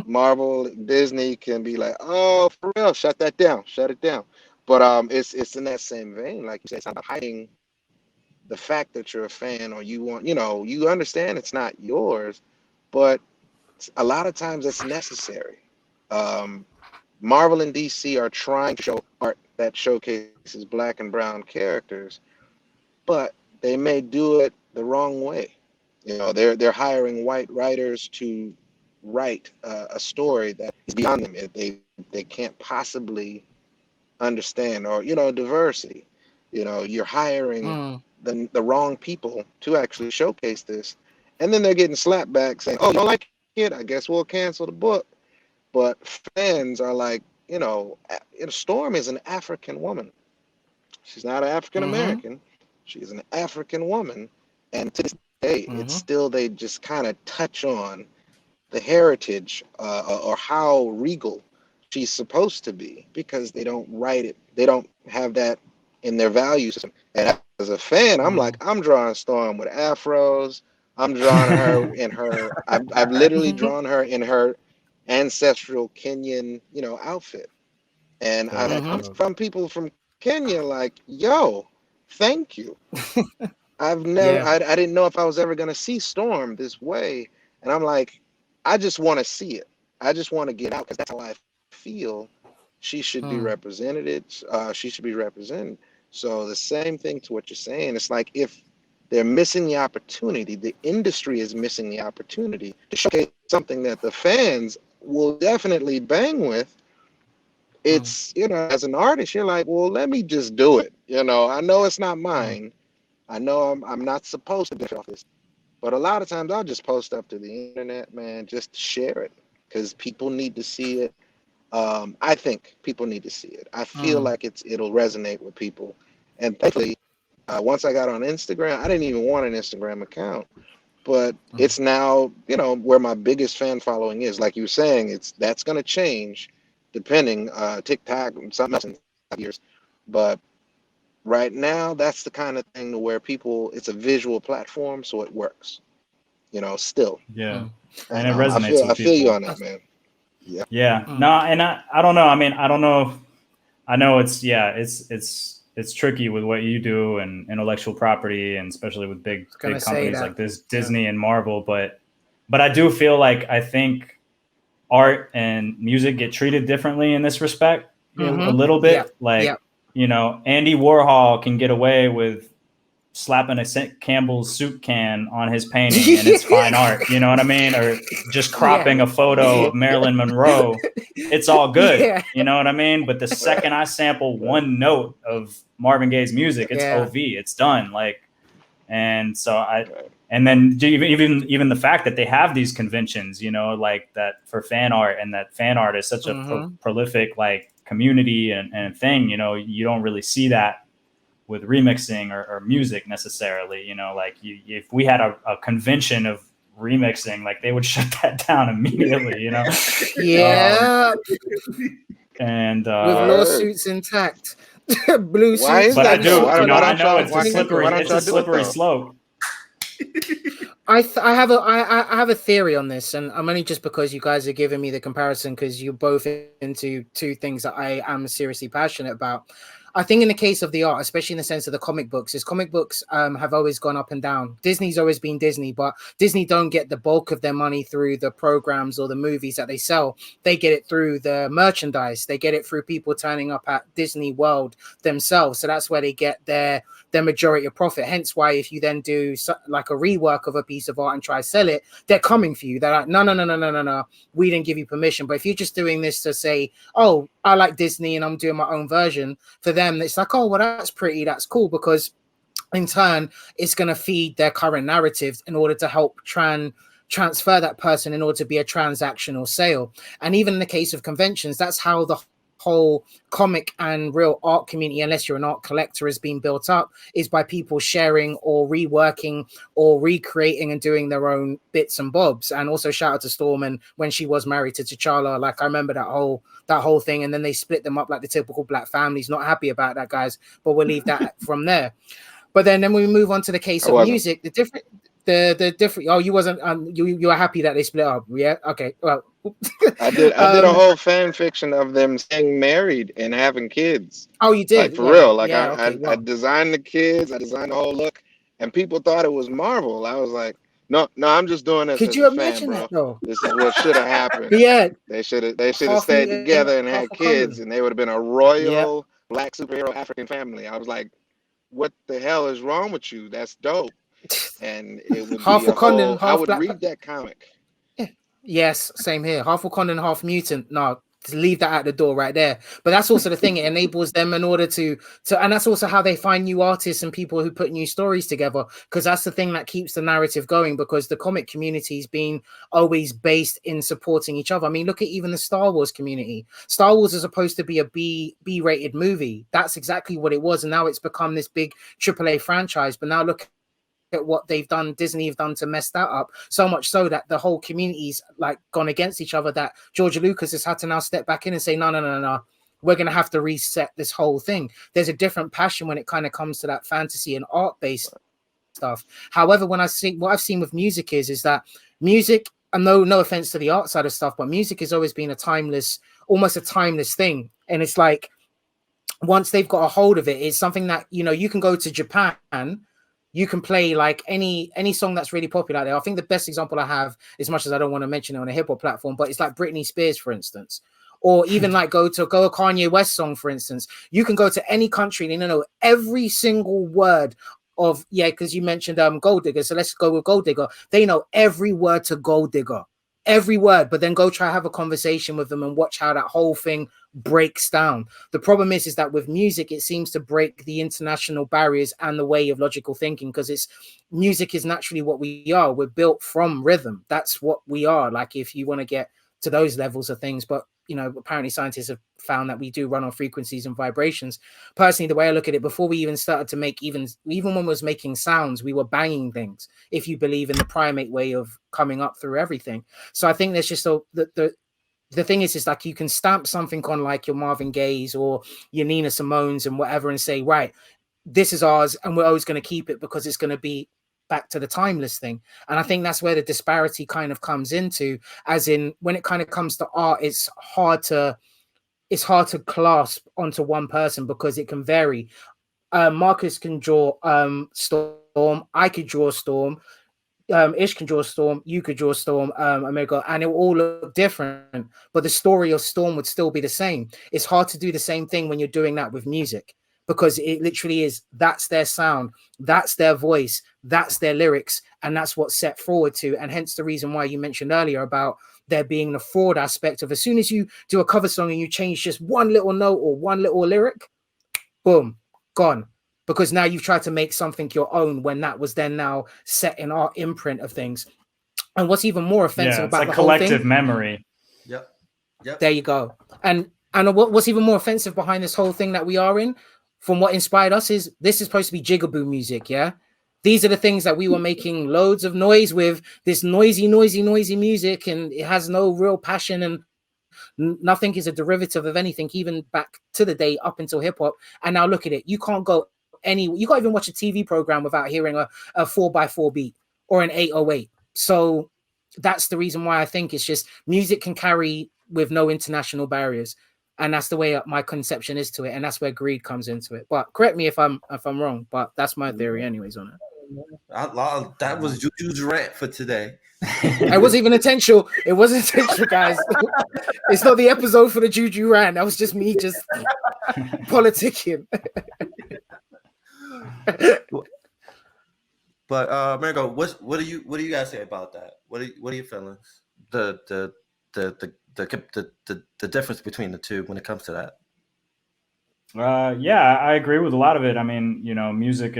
Marvel, Disney can be like, oh, for real, shut that down, shut it down. But it's in that same vein, like you said, it's not about hiding the fact that you're a fan, or you want, you know, you understand it's not yours, but a lot of times it's necessary. Um, Marvel and DC are trying to show art that showcases black and brown characters, but they may do it the wrong way. You know, they're hiring white writers to write a story that is beyond them. They can't possibly understand, or you know, diversity. You know, you're hiring the wrong people to actually showcase this, and then they're getting slapped back saying, "Oh, you don't like it? I guess we'll cancel the book." But fans are like, you know, Storm is an African woman. She's not an African American. She's an African woman. And to this day, it's still, they just kind of touch on the heritage or how regal she's supposed to be, because they don't write it. They don't have that in their value system. And as a fan, I'm like, I'm drawing Storm with afros. I'm drawing her in her, I've literally drawn her in her ancestral Kenyan, you know, outfit. And I've had comments from people from Kenya like, yo, thank you. I didn't know if I was ever going to see Storm this way. And I'm like, I just want to see it. I just want to get out, because that's how I feel she should be represented. She should be represented. So the same thing to what you're saying. It's like, if they're missing the opportunity, the industry is missing the opportunity to showcase something that the fans will definitely bang with. It's, you know, as an artist, you're like, well, let me just do it. You know, I know it's not mine. I know I'm not supposed to benefit off this. But a lot of times I'll just post up to the internet, man, just to share it, because people need to see it. I think people need to see it. I feel like it'll resonate with people. And thankfully, Once I got on Instagram, I didn't even want an Instagram account, but it's now, where my biggest fan following is. Like you were saying, that's going to change depending, TikTok and something else in 5 years. But right now, that's the kind of thing to where it's a visual platform, so it works, still. Yeah. And it resonates with people. I feel you on that, man. Yeah. Yeah. No, and I don't know. I mean, I don't know. I know it's tricky with what you do and intellectual property, and especially with big companies like this, Disney and Marvel. But I do feel like I think art and music get treated differently in this respect a little bit. Andy Warhol can get away with slapping a Campbell's soup can on his painting and it's fine art, you know what I mean? Or just cropping a photo of Marilyn Monroe, it's all good, you know what I mean? But the second I sample one note of Marvin Gaye's music, it's OV, it's done. And then even the fact that they have these conventions, like that for fan art, and that fan art is such a prolific community and thing, you don't really see that with remixing or music necessarily, if we had a convention of remixing, they would shut that down immediately, Yeah. And with lawsuits intact. Blue suits. Why is but that? I do, I know it's a slippery slope. I have a theory on this, and I'm only just because you guys are giving me the comparison, because you're both into two things that I am seriously passionate about. I think in the case of the art, especially in the sense of the comic books, comic books have always gone up and down. Disney's always been Disney, but Disney don't get the bulk of their money through the programs or the movies that they sell. They get it through the merchandise. They get it through people turning up at Disney World themselves. So that's where they get their majority of profit. Hence why if you then do a rework of a piece of art and try to sell it, they're coming for you. They're like, no, we didn't give you permission. But if you're just doing this to say, oh, I like Disney and I'm doing my own version, for them, it's like, oh, well, that's pretty, that's cool, because in turn, it's going to feed their current narrative in order to help transfer that person in order to be a transactional sale. And even in the case of conventions, that's how the whole comic and real art community, unless you're an art collector, is being built up, is by people sharing or reworking or recreating and doing their own bits and bobs. And also shout out to Storm, and when she was married to T'Challa, I remember that whole thing, and then they split them up like the typical black families. Not happy about that, guys, but we'll leave that from there. But then we move on to the case of music, the different oh, you wasn't you were happy that they split up. Yeah, okay, well, I did a whole fan fiction of them staying married and having kids. Oh, you did? For real. I designed the kids, I designed the whole look, and people thought it was Marvel. I was like, no, I'm just doing this. Could you imagine that though? This is what should have happened. Yeah, they should have stayed together and had kids, and they would have been a royal black superhero African family. I was like, what the hell is wrong with you? That's dope. And it would half Wakandan, half I would black. read that comic. Yes, same here. Half Wakandan, half mutant. No, leave that at the door right there. But that's also the thing. It enables them in order to and that's also how they find new artists and people who put new stories together, because that's the thing that keeps the narrative going, because the comic community's been always based in supporting each other. I mean, look at even the Star Wars community. Star Wars is supposed to be a B-rated movie. That's exactly what it was. And now it's become this big AAA franchise. But now look at what they've done, Disney have done to mess that up, so much so that the whole community's gone against each other, that George Lucas has had to now step back in and say, no, we're going to have to reset this whole thing. There's a different passion when it kind of comes to that fantasy and art-based stuff. However, when I see what I've seen with music is that music, and no offense to the art side of stuff, but music has always been almost a timeless thing. And it's like, once they've got a hold of it, it's something that, you can go to Japan, you can play any song that's really popular there. I think the best example I have, as much as I don't want to mention it on a hip hop platform, but it's like Britney Spears, for instance, or even go a Kanye West song, for instance. You can go to any country and know every single word of, because you mentioned Gold Digger. So let's go with Gold Digger. They know every word to Gold Digger, every word, but then go try to have a conversation with them and watch how that whole thing breaks down. The problem is that with music, it seems to break the international barriers and the way of logical thinking, because music is naturally what we are. We're built from rhythm. That's what we are. If you want to get to those levels of things, but apparently scientists have found that we do run on frequencies and vibrations. Personally, the way I look at it, before we even started to make, even when we was making sounds, we were banging things, if you believe in the primate way of coming up through everything. So I think there's just the thing is like, you can stamp something on like your Marvin Gaye's or your Nina Simone's and whatever and say, right, this is ours and we're always going to keep it because it's going to be back to the timeless thing. And I think that's where the disparity kind of comes into, as in when it kind of comes to art, it's hard to clasp onto one person because it can vary. Marcus can draw Storm, I could draw Storm, Ish can draw Storm, you could draw Storm, Amerigo, and it will all look different, but the story of Storm would still be the same. It's hard to do the same thing when you're doing that with music, because it literally is, that's their sound, that's their voice, that's their lyrics, and that's what's set forward to. And hence the reason why you mentioned earlier about there being the fraud aspect of, as soon as you do a cover song and you change just one little note or one little lyric, boom, gone. Because now you've tried to make something your own when that was then now set in our imprint of things. And what's even more offensive about the collective whole thing, memory. Yep. There you go. And what's even more offensive behind this whole thing that we are in, from what inspired us, is this is supposed to be jigaboo music, yeah? These are the things that we were making loads of noise with, this noisy music, and it has no real passion, and nothing is a derivative of anything, even back to the day up until hip hop. And now look at it. You can't even watch a TV program without hearing a 4x4 beat or an 808. So that's the reason why I think it's just music can carry with no international barriers. And that's the way my conception is to it. And that's where greed comes into it. But correct me if I'm wrong, but that's my theory anyways on it. That was Juju's rant for today. It wasn't even intentional. It wasn't intentional, guys. It's not the episode for the Juju rant. That was just me just politicking. But Amerigo, what do you guys say about that? What are your feelings? The difference between the two when it comes to that? Yeah, I agree with a lot of it. I mean, music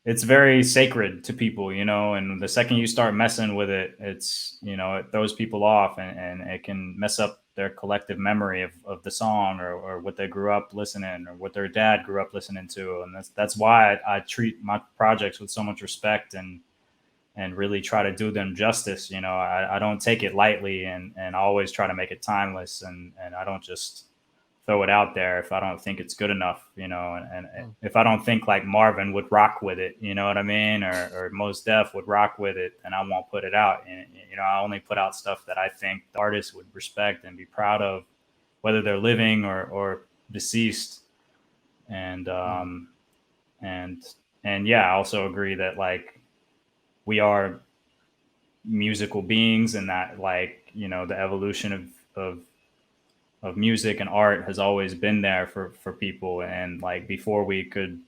it's very sacred to people, and the second you start messing with it, it's, it throws people off, and it can mess up their collective memory of the song or what they grew up listening or what their dad grew up listening to. And that's why I treat my projects with so much respect and really try to do them justice. I don't take it lightly, and I always try to make it timeless, and I don't just throw it out there if I don't think it's good enough, and if I don't think like Marvin would rock with it, you know what I mean? Or Mos Def would rock with it, then I won't put it out. And, I only put out stuff that I think the artist would respect and be proud of, whether they're living or deceased. And yeah, I also agree that like we are musical beings, and that like, the evolution of music and art has always been there for people. And like before we could,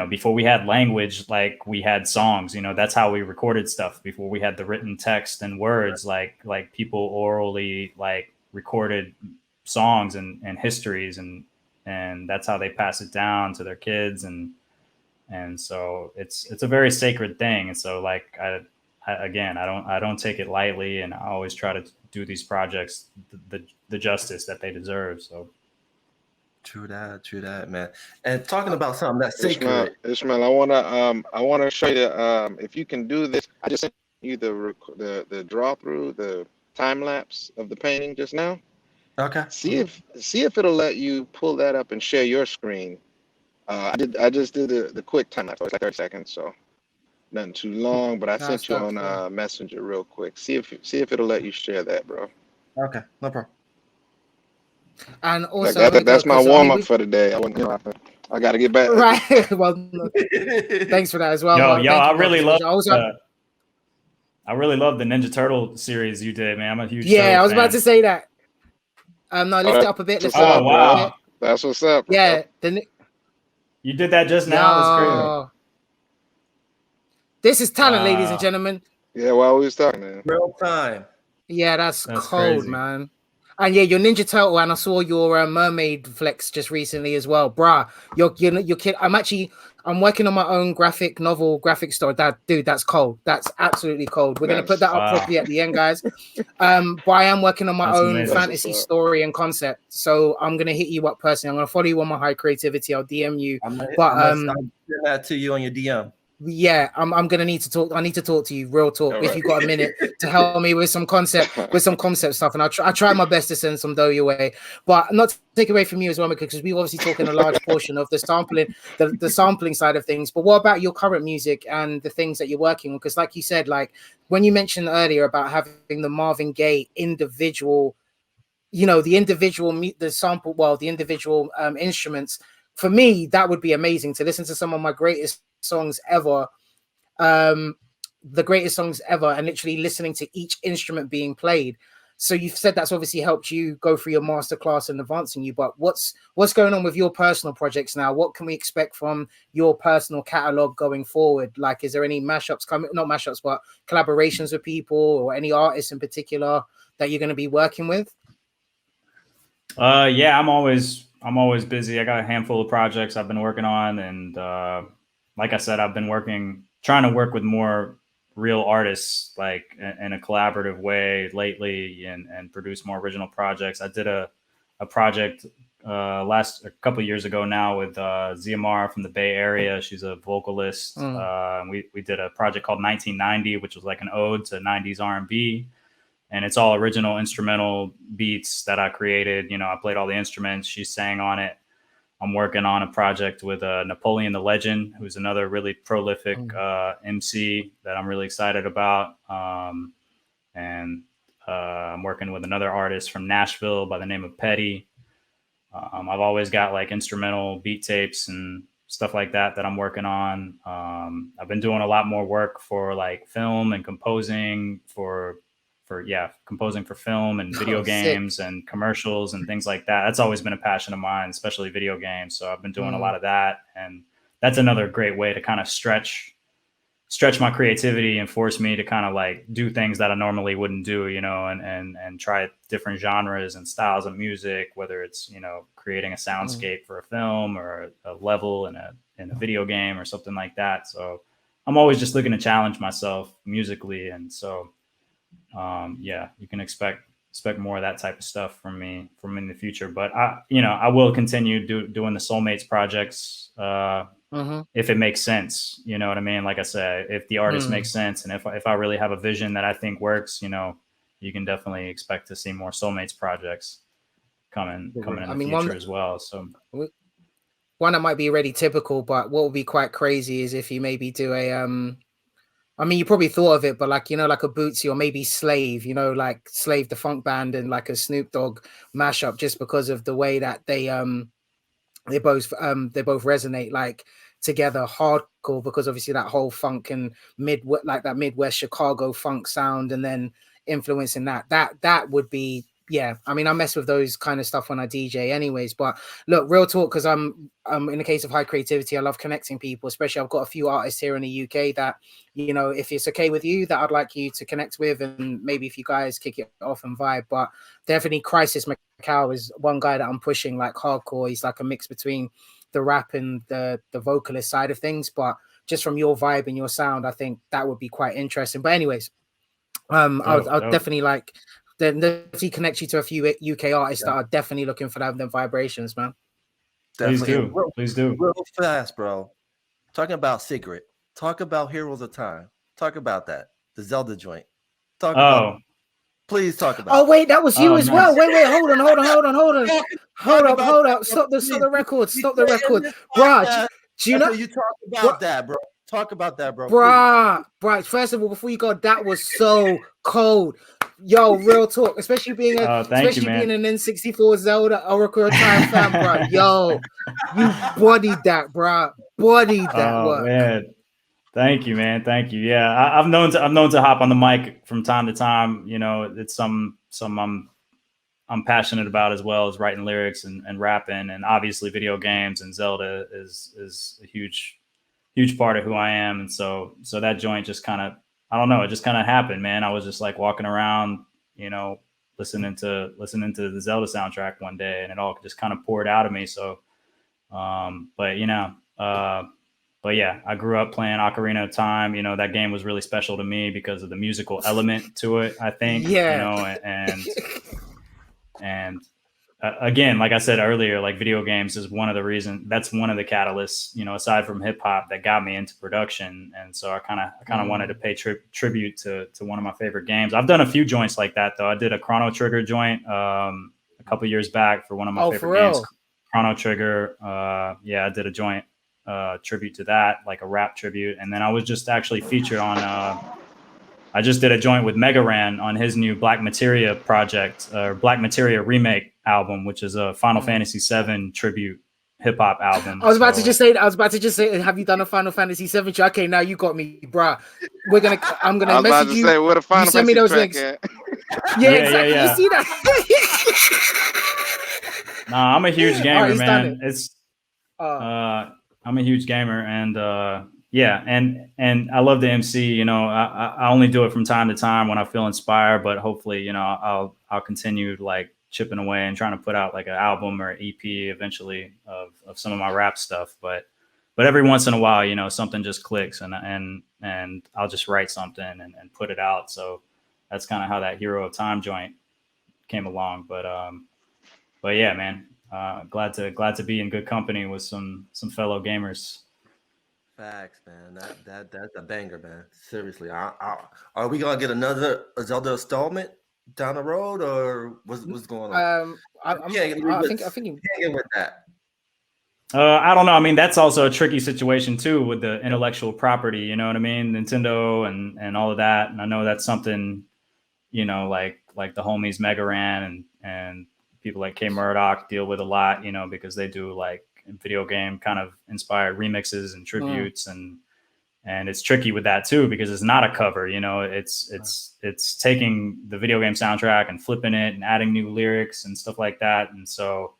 before we had language, like we had songs, that's how we recorded stuff. Before we had the written text and words, like people orally like recorded songs and histories, and that's how they pass it down to their kids. And so it's a very sacred thing. And so like, I don't take it lightly, and I always try to do these projects the justice that they deserve. So true that, man. And talking about something that's sacred, Ishmael, I wanna show you if you can do this. I just sent you the draw through, the time lapse of the painting just now. Okay. See if it'll let you pull that up and share your screen. I just did the quick time lapse. It's like 30 seconds, so nothing too long, but I sent you on Messenger real quick. See if it'll let you share that, bro. Okay, no problem. And also, that's my warm up for the day. I got to get back. Right. Well, thanks for that as well. Yo, I really love. I really love the Ninja Turtle series you did, man. I'm a huge. Yeah, I was about to say that. No, lift it up a bit. Oh wow, that's what's up. Yeah, you did that just now. It's crazy. This is talent, ladies and gentlemen. Yeah, while we was talking, man. Real time. Yeah, that's cold, crazy, man. And yeah, your Ninja Turtle, and I saw your mermaid flex just recently as well, bruh. Your kid. I'm working on my own graphic story. That's cold. That's absolutely cold. We're gonna put that up properly at the end, guys. But I am working on my own amazing. fantasy story and concept. So I'm gonna hit you up personally. I'm gonna follow you on my high creativity. I'll DM you. I'm send that to you on your DM. Yeah, I'm gonna need to talk. I need to talk to you, real talk. All If right. you've got a minute to help me with some concept stuff, and I try my best to send some dough your way, but not to take away from you as well, because we obviously talking a large portion of the sampling, the sampling side of things. But what about your current music and the things that you're working on? Because like you said, like when you mentioned earlier about having the Marvin Gaye individual, the individual instruments. For me, that would be amazing to listen to some of my greatest songs ever, the greatest songs ever, and literally listening to each instrument being played. So you've said that's obviously helped you go through your masterclass and advancing you, but what's going on with your personal projects now? What can we expect from your personal catalog going forward? Like, is there any mashups coming, not mashups, but collaborations with people or any artists in particular that you're going to be working with? Yeah, I'm always busy. I got a handful of projects I've been working on, and like I said, I've been trying to work with more real artists, like in a collaborative way lately, and produce more original projects. I did a project a couple of years ago now with Ziamara from the Bay Area. She's a vocalist. We did a project called 1990, which was like an ode to 90s R&B. And it's all original instrumental beats that I created. I played all the instruments. She sang on it. I'm working on a project with Napoleon the Legend, who's another really prolific MC that I'm really excited about. And I'm working with another artist from Nashville by the name of Petty. I've always got like instrumental beat tapes and stuff like that I'm working on. I've been doing a lot more work for like film and composing for film and video games and commercials and things like that. That's always been a passion of mine, especially video games. So I've been doing a lot of that, and that's another great way to kind of stretch my creativity and force me to kind of like do things that I normally wouldn't do, and try different genres and styles of music, whether it's, creating a soundscape for a film or a level in a video game or something like that. So I'm always just looking to challenge myself musically. And so you can expect more of that type of stuff from me in the future. But I will continue doing the Soulmates projects if it makes sense. You know what I mean? Like I said, if the artist makes sense, and if I really have a vision that I think works, you can definitely expect to see more Soulmates projects coming in the future as well. So one that might be already typical, but what would be quite crazy is if you maybe do I mean, you probably thought of it, but like, like a Bootsy or maybe Slave, like Slave, the funk band, and like a Snoop Dogg mashup, just because of the way that they both resonate like together hardcore, because obviously that whole funk and that Midwest Chicago funk sound, and then influencing that would be, yeah. I mean, I mess with those kind of stuff when I DJ anyways, but look, real talk, because I'm in the case of high creativity, I love connecting people, especially I've got a few artists here in the UK that, if it's okay with you, that I'd like you to connect with, and maybe if you guys kick it off and vibe. But definitely Crisis Macau is one guy that I'm pushing like hardcore. He's like a mix between the rap and the vocalist side of things, but just from your vibe and your sound, I think that would be quite interesting. But anyways, I'll definitely like definitely connect you to a few UK artists that are definitely looking for them vibrations, man. Definitely. Please do. Real fast, bro. Talking about Secret. Talk about Heroes of Time. Talk about that. The Zelda joint. Please talk about. Oh wait, that was you as well. Wait, hold on. Hold up. Stop the record. Bruh, do you know you talk about that, bro? Talk about that, bro. Bruh. First of all, before you go, that was so cold. Yo, real talk, especially being being an N64 Zelda Oracle of Time fan, bro. Yo, you bodied that, bro. Bodied that work. Man. Thank you, man. Thank you. Yeah, I've known to hop on the mic from time to time. It's some I'm passionate about, as well as writing lyrics and rapping, and obviously video games and Zelda is a huge part of who I am. And so that joint just kind of, I don't know, it just kind of happened, man. I was just like walking around, listening to the Zelda soundtrack one day, and it all just kind of poured out of me. So, but yeah, I grew up playing Ocarina of Time. You know, that game was really special to me because of the musical element to it, I think. Yeah. You know, and again, like I said earlier, like video games is one of the reasons, that's one of the catalysts, you know, aside from hip hop, that got me into production. And so I kind of wanted to pay tribute to one of my favorite games. I've done a few joints like that though. I did a Chrono Trigger joint a couple years back for one of my favorite games, Chrono Trigger. Yeah, I did a joint tribute to that, like a rap tribute. And then I was just actually featured on I just did a joint with Mega Ran on his new Black Materia project, or Black Materia remake album, which is a Final Fantasy VII tribute hip hop album. I was about to just say, have you done a Final Fantasy VII? Okay, now you got me, bruh. I'm gonna message you. Say, what a Final send me those links. At? Yeah, exactly. Yeah. You see that? Nah, I'm a huge gamer, man. I'm a huge gamer, and yeah, and I love the MC. You know, I only do it from time to time when I feel inspired, but hopefully, you know, I'll continue like chipping away and trying to put out like an album or EP eventually of some of my rap stuff. But every once in a while, you know, something just clicks and I'll just write something and put it out. So that's kind of how that Hero of Time joint came along. But yeah, man, glad to be in good company with some fellow gamers. Facts, man. That's a banger, man. Seriously, are we gonna get another Zelda installment down the road, or what's going on? I think you can't get with that. I don't know. I mean, that's also a tricky situation too with the intellectual property. You know what I mean? Nintendo and all of that. And I know that's something, you know, like the homies Mega Ran and people like K Murdoch deal with a lot. You know, because they do like video game kind of inspired remixes and tributes and it's tricky with that too because it's not a cover, you know, it's taking the video game soundtrack and flipping it and adding new lyrics and stuff like that. And so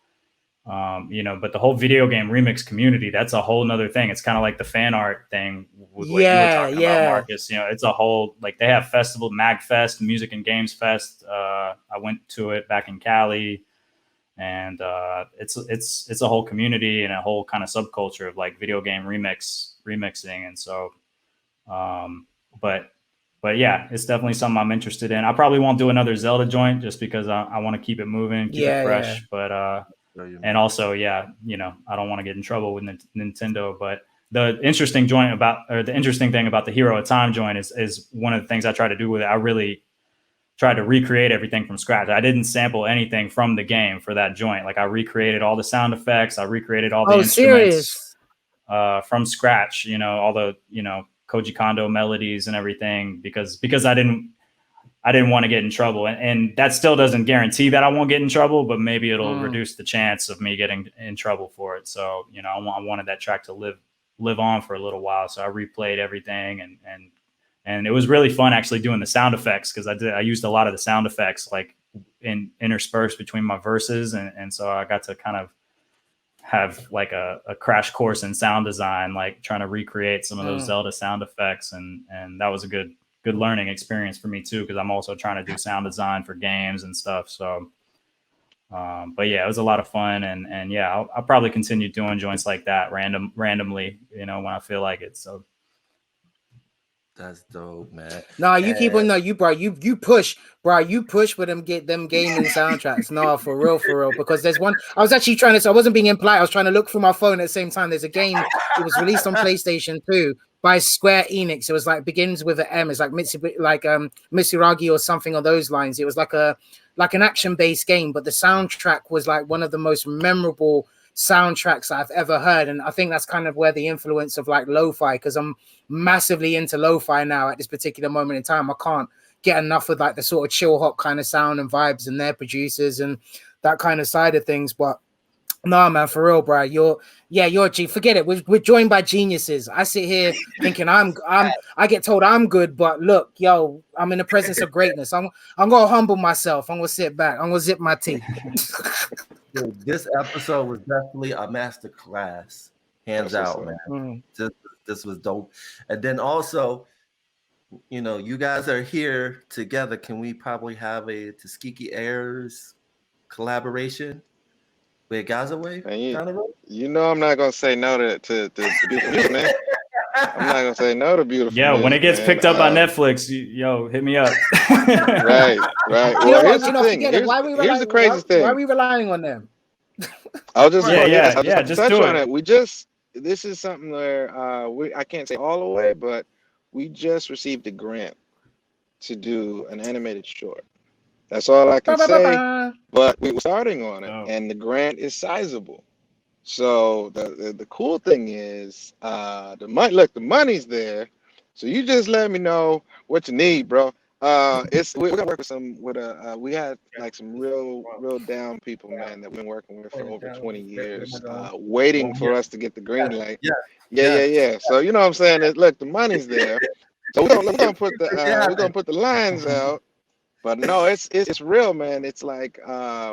you know, but the whole video game remix community, that's a whole nother thing. It's kind of like the fan art thing with what you were talking about, Marcus. You know, it's a whole, like they have festival, MagFest, Music and Games Fest. I went to it back in Cali. And it's a whole community and a whole kind of subculture of like video game remixing. And so, but yeah, it's definitely something I'm interested in. I probably won't do another Zelda joint just because I want to keep it moving, keep it fresh. Yeah. But and also, yeah, you know, I don't want to get in trouble with Nintendo. But the interesting thing about the Hero of Time joint is one of the things I try to do with it. I really tried to recreate everything from scratch. I didn't sample anything from the game for that joint. Like I recreated all the sound effects. I recreated all the instruments from scratch, you know, all the, you know, Koji Kondo melodies and everything because I didn't want to get in trouble. And that still doesn't guarantee that I won't get in trouble, but maybe it'll reduce the chance of me getting in trouble for it. So, you know, I wanted that track to live on for a little while. So I replayed everything and it was really fun actually doing the sound effects because I used a lot of the sound effects like interspersed between my verses. And so I got to kind of have like a crash course in sound design, like trying to recreate some of those Zelda sound effects. And that was a good learning experience for me too, because I'm also trying to do sound design for games and stuff. So, but yeah, it was a lot of fun. And yeah, I'll probably continue doing joints like that randomly, you know, when I feel like it. So. That's dope, man. No, you keep on. No, you push with them gaming soundtracks. No, for real. Because there's one. I was actually trying to. So I wasn't being impolite. I was trying to look through my phone at the same time. There's a game. It was released on PlayStation 2 by Square Enix. It was like begins with an M. It's like Mitsuragi or something on those lines. It was like an action-based game, but the soundtrack was like one of the most memorable soundtracks I've ever heard. And I think that's kind of where the influence of like lo-fi, because I'm massively into lo-fi now at this particular moment in time. I can't get enough with like the sort of chill hop kind of sound and vibes and their producers and that kind of side of things. But no, man, for real, bro. You're a G. Forget it. We're joined by geniuses. I sit here thinking I get told I'm good, but look, yo, I'm in the presence of greatness. I'm gonna humble myself. I'm gonna sit back. I'm gonna zip my teeth. Dude, this episode was definitely a master class, hands out, man. This was dope. And then also, you know, you guys are here together. Can we probably have a Tuskegee Airs collaboration with Gazaway down the road? You know I'm not gonna say no to do music, man. I'm not gonna say no to beautiful. Yeah, when it gets man. picked up by Netflix, yo, hit me up. Right. You know Well, here's what? the thing. Forget it. Why are we Here's relying? the crazy thing. Why are we relying on them? I'll just just touch do on it. it. This is something where I can't say all the way, but we just received a grant to do an animated short. That's all I can say. But we were starting on it, and the grant is sizable. So the cool thing is the money's there. So you just let me know what you need, bro. We're gonna work with we had like some real down people, man, that we've been working with for over 20 years, waiting for us to get the green light. Yeah. So you know what I'm saying? Look, the money's there. So we're gonna put the lines out. But no, it's real, man. It's like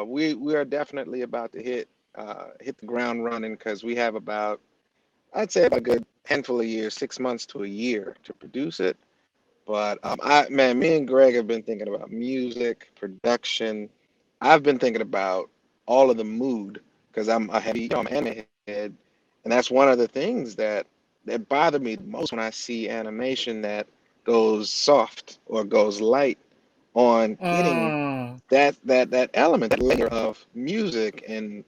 we are definitely about to hit the ground running, because we have I'd say about a good handful of years, 6 months to a year to produce it. But me and Greg have been thinking about music, production. I've been thinking about all of the mood, because I'm an anime head, and that's one of the things that bother me the most when I see animation that goes soft or goes light on getting that element, that layer of music and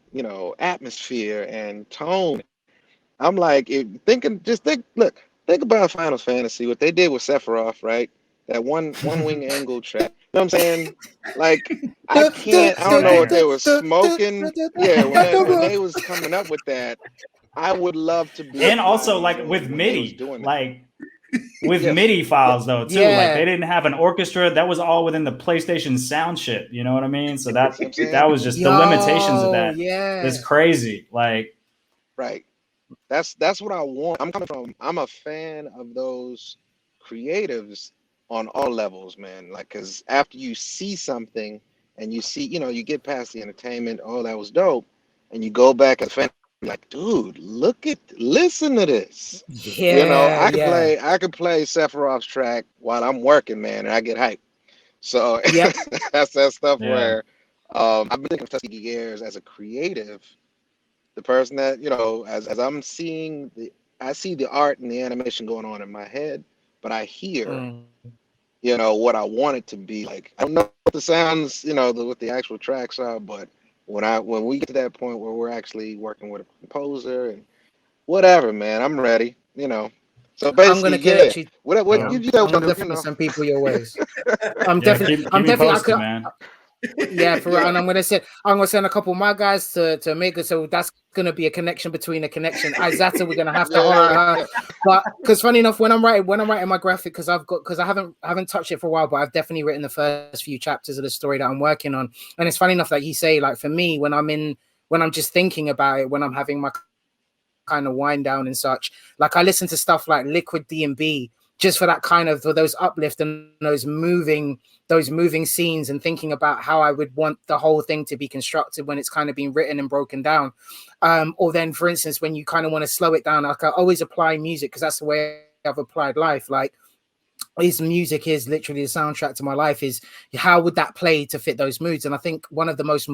atmosphere and tone. I'm like, think about Final Fantasy, what they did with Sephiroth, right? That one wing angle track. You know what I'm saying? Like, I don't know what they were smoking. Yeah, when they was coming up with that, I would love to be. And also like with MIDI, like with MIDI files though too. Like they didn't have an orchestra. That was all within the PlayStation sound chip. You know what I mean? So that was just the limitations of that. Yeah, it's crazy. Like, right. That's what I want. I'm a fan of those creatives on all levels, man. Like, because after you see something and you see, you get past the entertainment, oh, that was dope, and you go back as a fan, like, dude, listen to this. Yeah, I could play Sephiroth's track while I'm working, man, and I get hyped. So that's that stuff where I've been thinking of Tuskegee Gears as a creative. The person that, as I'm seeing I see the art and the animation going on in my head, but I hear, what I want it to be like. I don't know what the sounds, what the actual tracks are, but when we get to that point where we're actually working with a composer and whatever, man, I'm ready, So basically, I'm gonna connect you. What I'm definitely some people your ways. I'm definitely. Posted, man. Yeah, for real. And I'm gonna send a couple of my guys to make it. So that's gonna be a connection between a connection. Izata, we're gonna have to hire her. But because funny enough, when I'm writing my graphic, because I haven't touched it for a while, but I've definitely written the first few chapters of the story that I'm working on. And it's funny enough that you say, like, for me, when I'm just thinking about it, when I'm having my kind of wind down and such, like I listen to stuff like Liquid D&B just for that kind of, for those uplift and those moving scenes, and thinking about how I would want the whole thing to be constructed when it's kind of been written and broken down. Or then, for instance, when you kind of want to slow it down, like I always apply music, because that's the way I've applied life. Like, his music is literally the soundtrack to my life. Is how would that play to fit those moods? And I think one of the most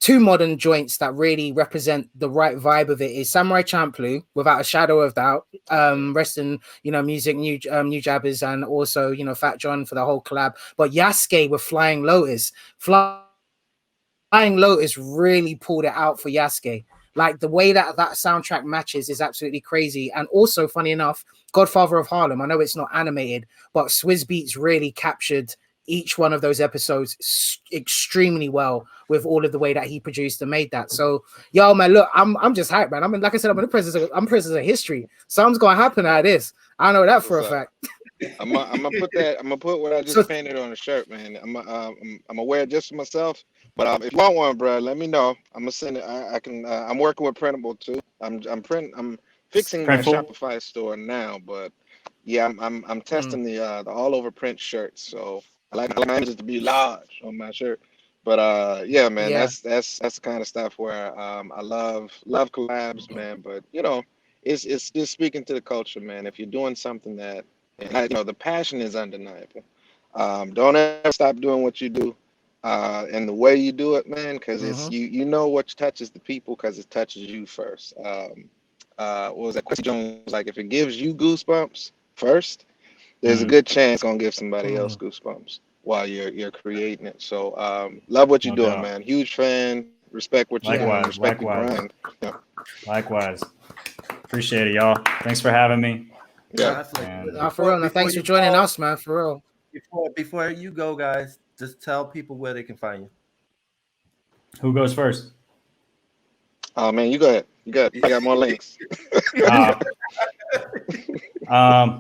two modern joints that really represent the right vibe of it is Samurai Champloo, without a shadow of doubt. Rest in music, new Jabbers, and also Fat John for the whole collab. But Yasuke with Flying Lotus really pulled it out for Yasuke. Like, the way that soundtrack matches is absolutely crazy. And also, funny enough, Godfather of Harlem, I know it's not animated, but Swizz Beatz really captured each one of those episodes extremely well with all of the way that he produced and made that. So, yo, man, look, I'm just hyped, man. I mean, like I said, I'm in the presence of history. Something's gonna happen out of this. I know that for a fact. I'm gonna put what I just painted on a shirt, man. I'm gonna wear it just for myself. But if you want one, bro, let me know. I'm gonna send it. I can. I'm working with printable too. I'm fixing my Shopify store now, but yeah, I'm testing the all over print shirts. So I like my images to be large on my shirt. But yeah, man, that's the kind of stuff where I love collabs, man. But it's just speaking to the culture, man. If you're doing something that, the passion is undeniable. Don't ever stop doing what you do, and the way you do it, man, because it's you know what touches the people, because it touches you first. what was that? Quincy Jones was like, if it gives you goosebumps first, there's a good chance it's gonna give somebody else goosebumps while you're creating it. So love what you're doing, man. Huge fan. Respect what you're doing. Respect your grind. Yeah. Likewise. Appreciate it, y'all. Thanks for having me. Yeah. For real. No, thanks for joining us, man. For real. Before you go, guys, just tell people where they can find you. Who goes first? Oh man, you go ahead. You got more links.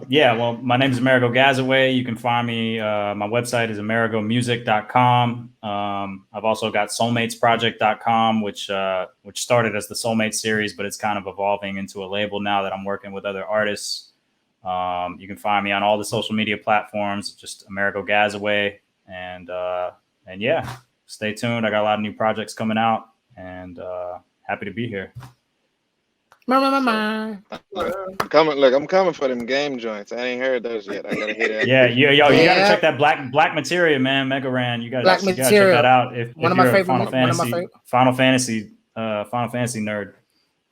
Yeah, well, my name is Amerigo Gazaway. You can find me. My website is AmerigoMusic.com. I've also got SoulmatesProject.com, which started as the Soulmate series, but it's kind of evolving into a label now that I'm working with other artists. You can find me on all the social media platforms, just Amerigo Gazaway. And yeah, stay tuned. I got a lot of new projects coming out, and happy to be here. I'm coming for them game joints. I ain't heard those yet. I gotta hear that. Yeah, you gotta check that black materia, man. Mega Ran. You gotta check that out. If you're a Final Fantasy nerd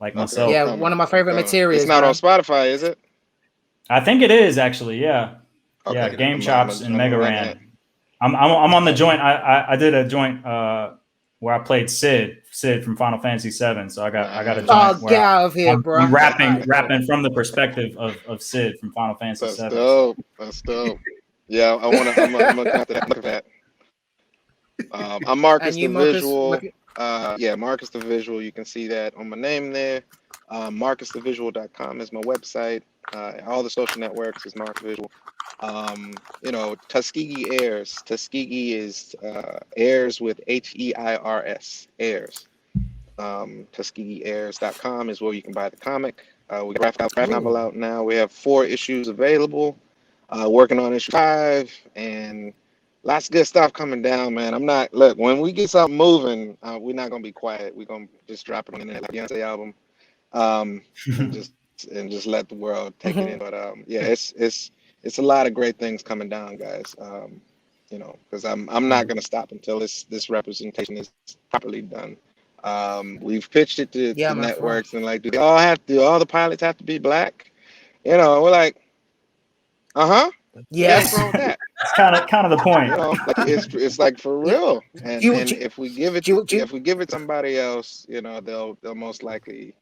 like myself. Yeah, one of my favorite materials. It's not on Spotify, is it? I think it is actually. Yeah. Okay. Yeah, Game Chops and Mega Ran. I'm on the joint. I did a joint where I played Sid from Final Fantasy VII. So I got a joint. Oh, get out of here, bro! I'm rapping from the perspective of Sid from Final Fantasy VII. That's dope. Yeah, I'm gonna cut that. I'm Marcus the Visual. Marcus the Visual. You can see that on my name there. MarcusTheVisual.com is my website. All the social networks is Marcus Visual. Tuskegee Airs. Tuskegee is airs with HEIRS. Airs. TuskegeeAirs.com is where you can buy the comic. We got graphic novel out now. We have 4 issues available. Working on issue 5, and lots of good stuff coming down, man. When we get something moving, we're not gonna be quiet. We're gonna just drop it on the internet like Beyonce album. And just let the world take it in. But it's a lot of great things coming down, guys. Because I'm not gonna stop until this representation is properly done. We've pitched it to networks and like, do all the pilots have to be black? We're like, yes. What's wrong with that? It's kind of the point. It's like for real. And if we give it somebody else, they'll most likely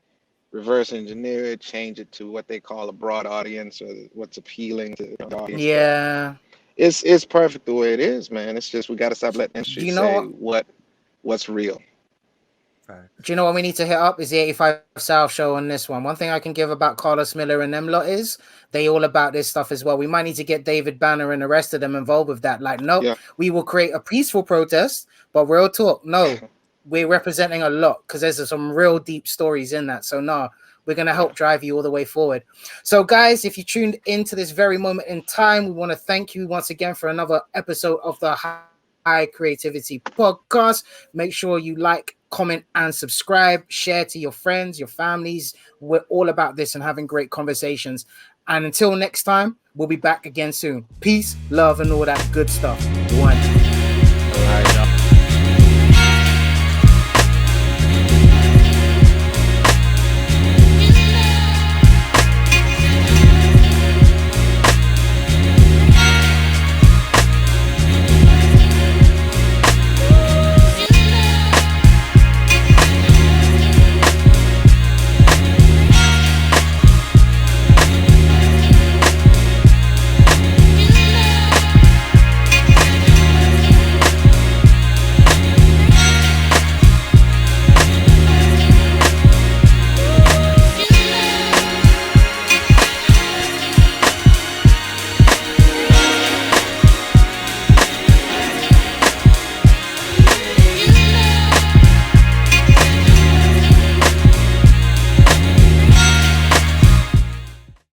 reverse engineer it, change it to what they call a broad audience or what's appealing to the audience. Yeah. It's perfect the way it is, man. It's just we got to stop letting industry say what's real. Do you know what we need to hit up is the 85 South show on this one. One thing I can give about Carlos Miller and them lot is they all about this stuff as well. We might need to get David Banner and the rest of them involved with that. Like, we will create a peaceful protest, but real talk, we're representing a lot because there's some real deep stories in that. So we're going to help drive you all the way forward. So guys, if you tuned into this very moment in time, we want to thank you once again for another episode of the High Creativity Podcast. Make sure you like, comment, and subscribe. Share to your friends, your families. We're all about this and having great conversations. And until next time, we'll be back again soon. Peace, love, and all that good stuff. One.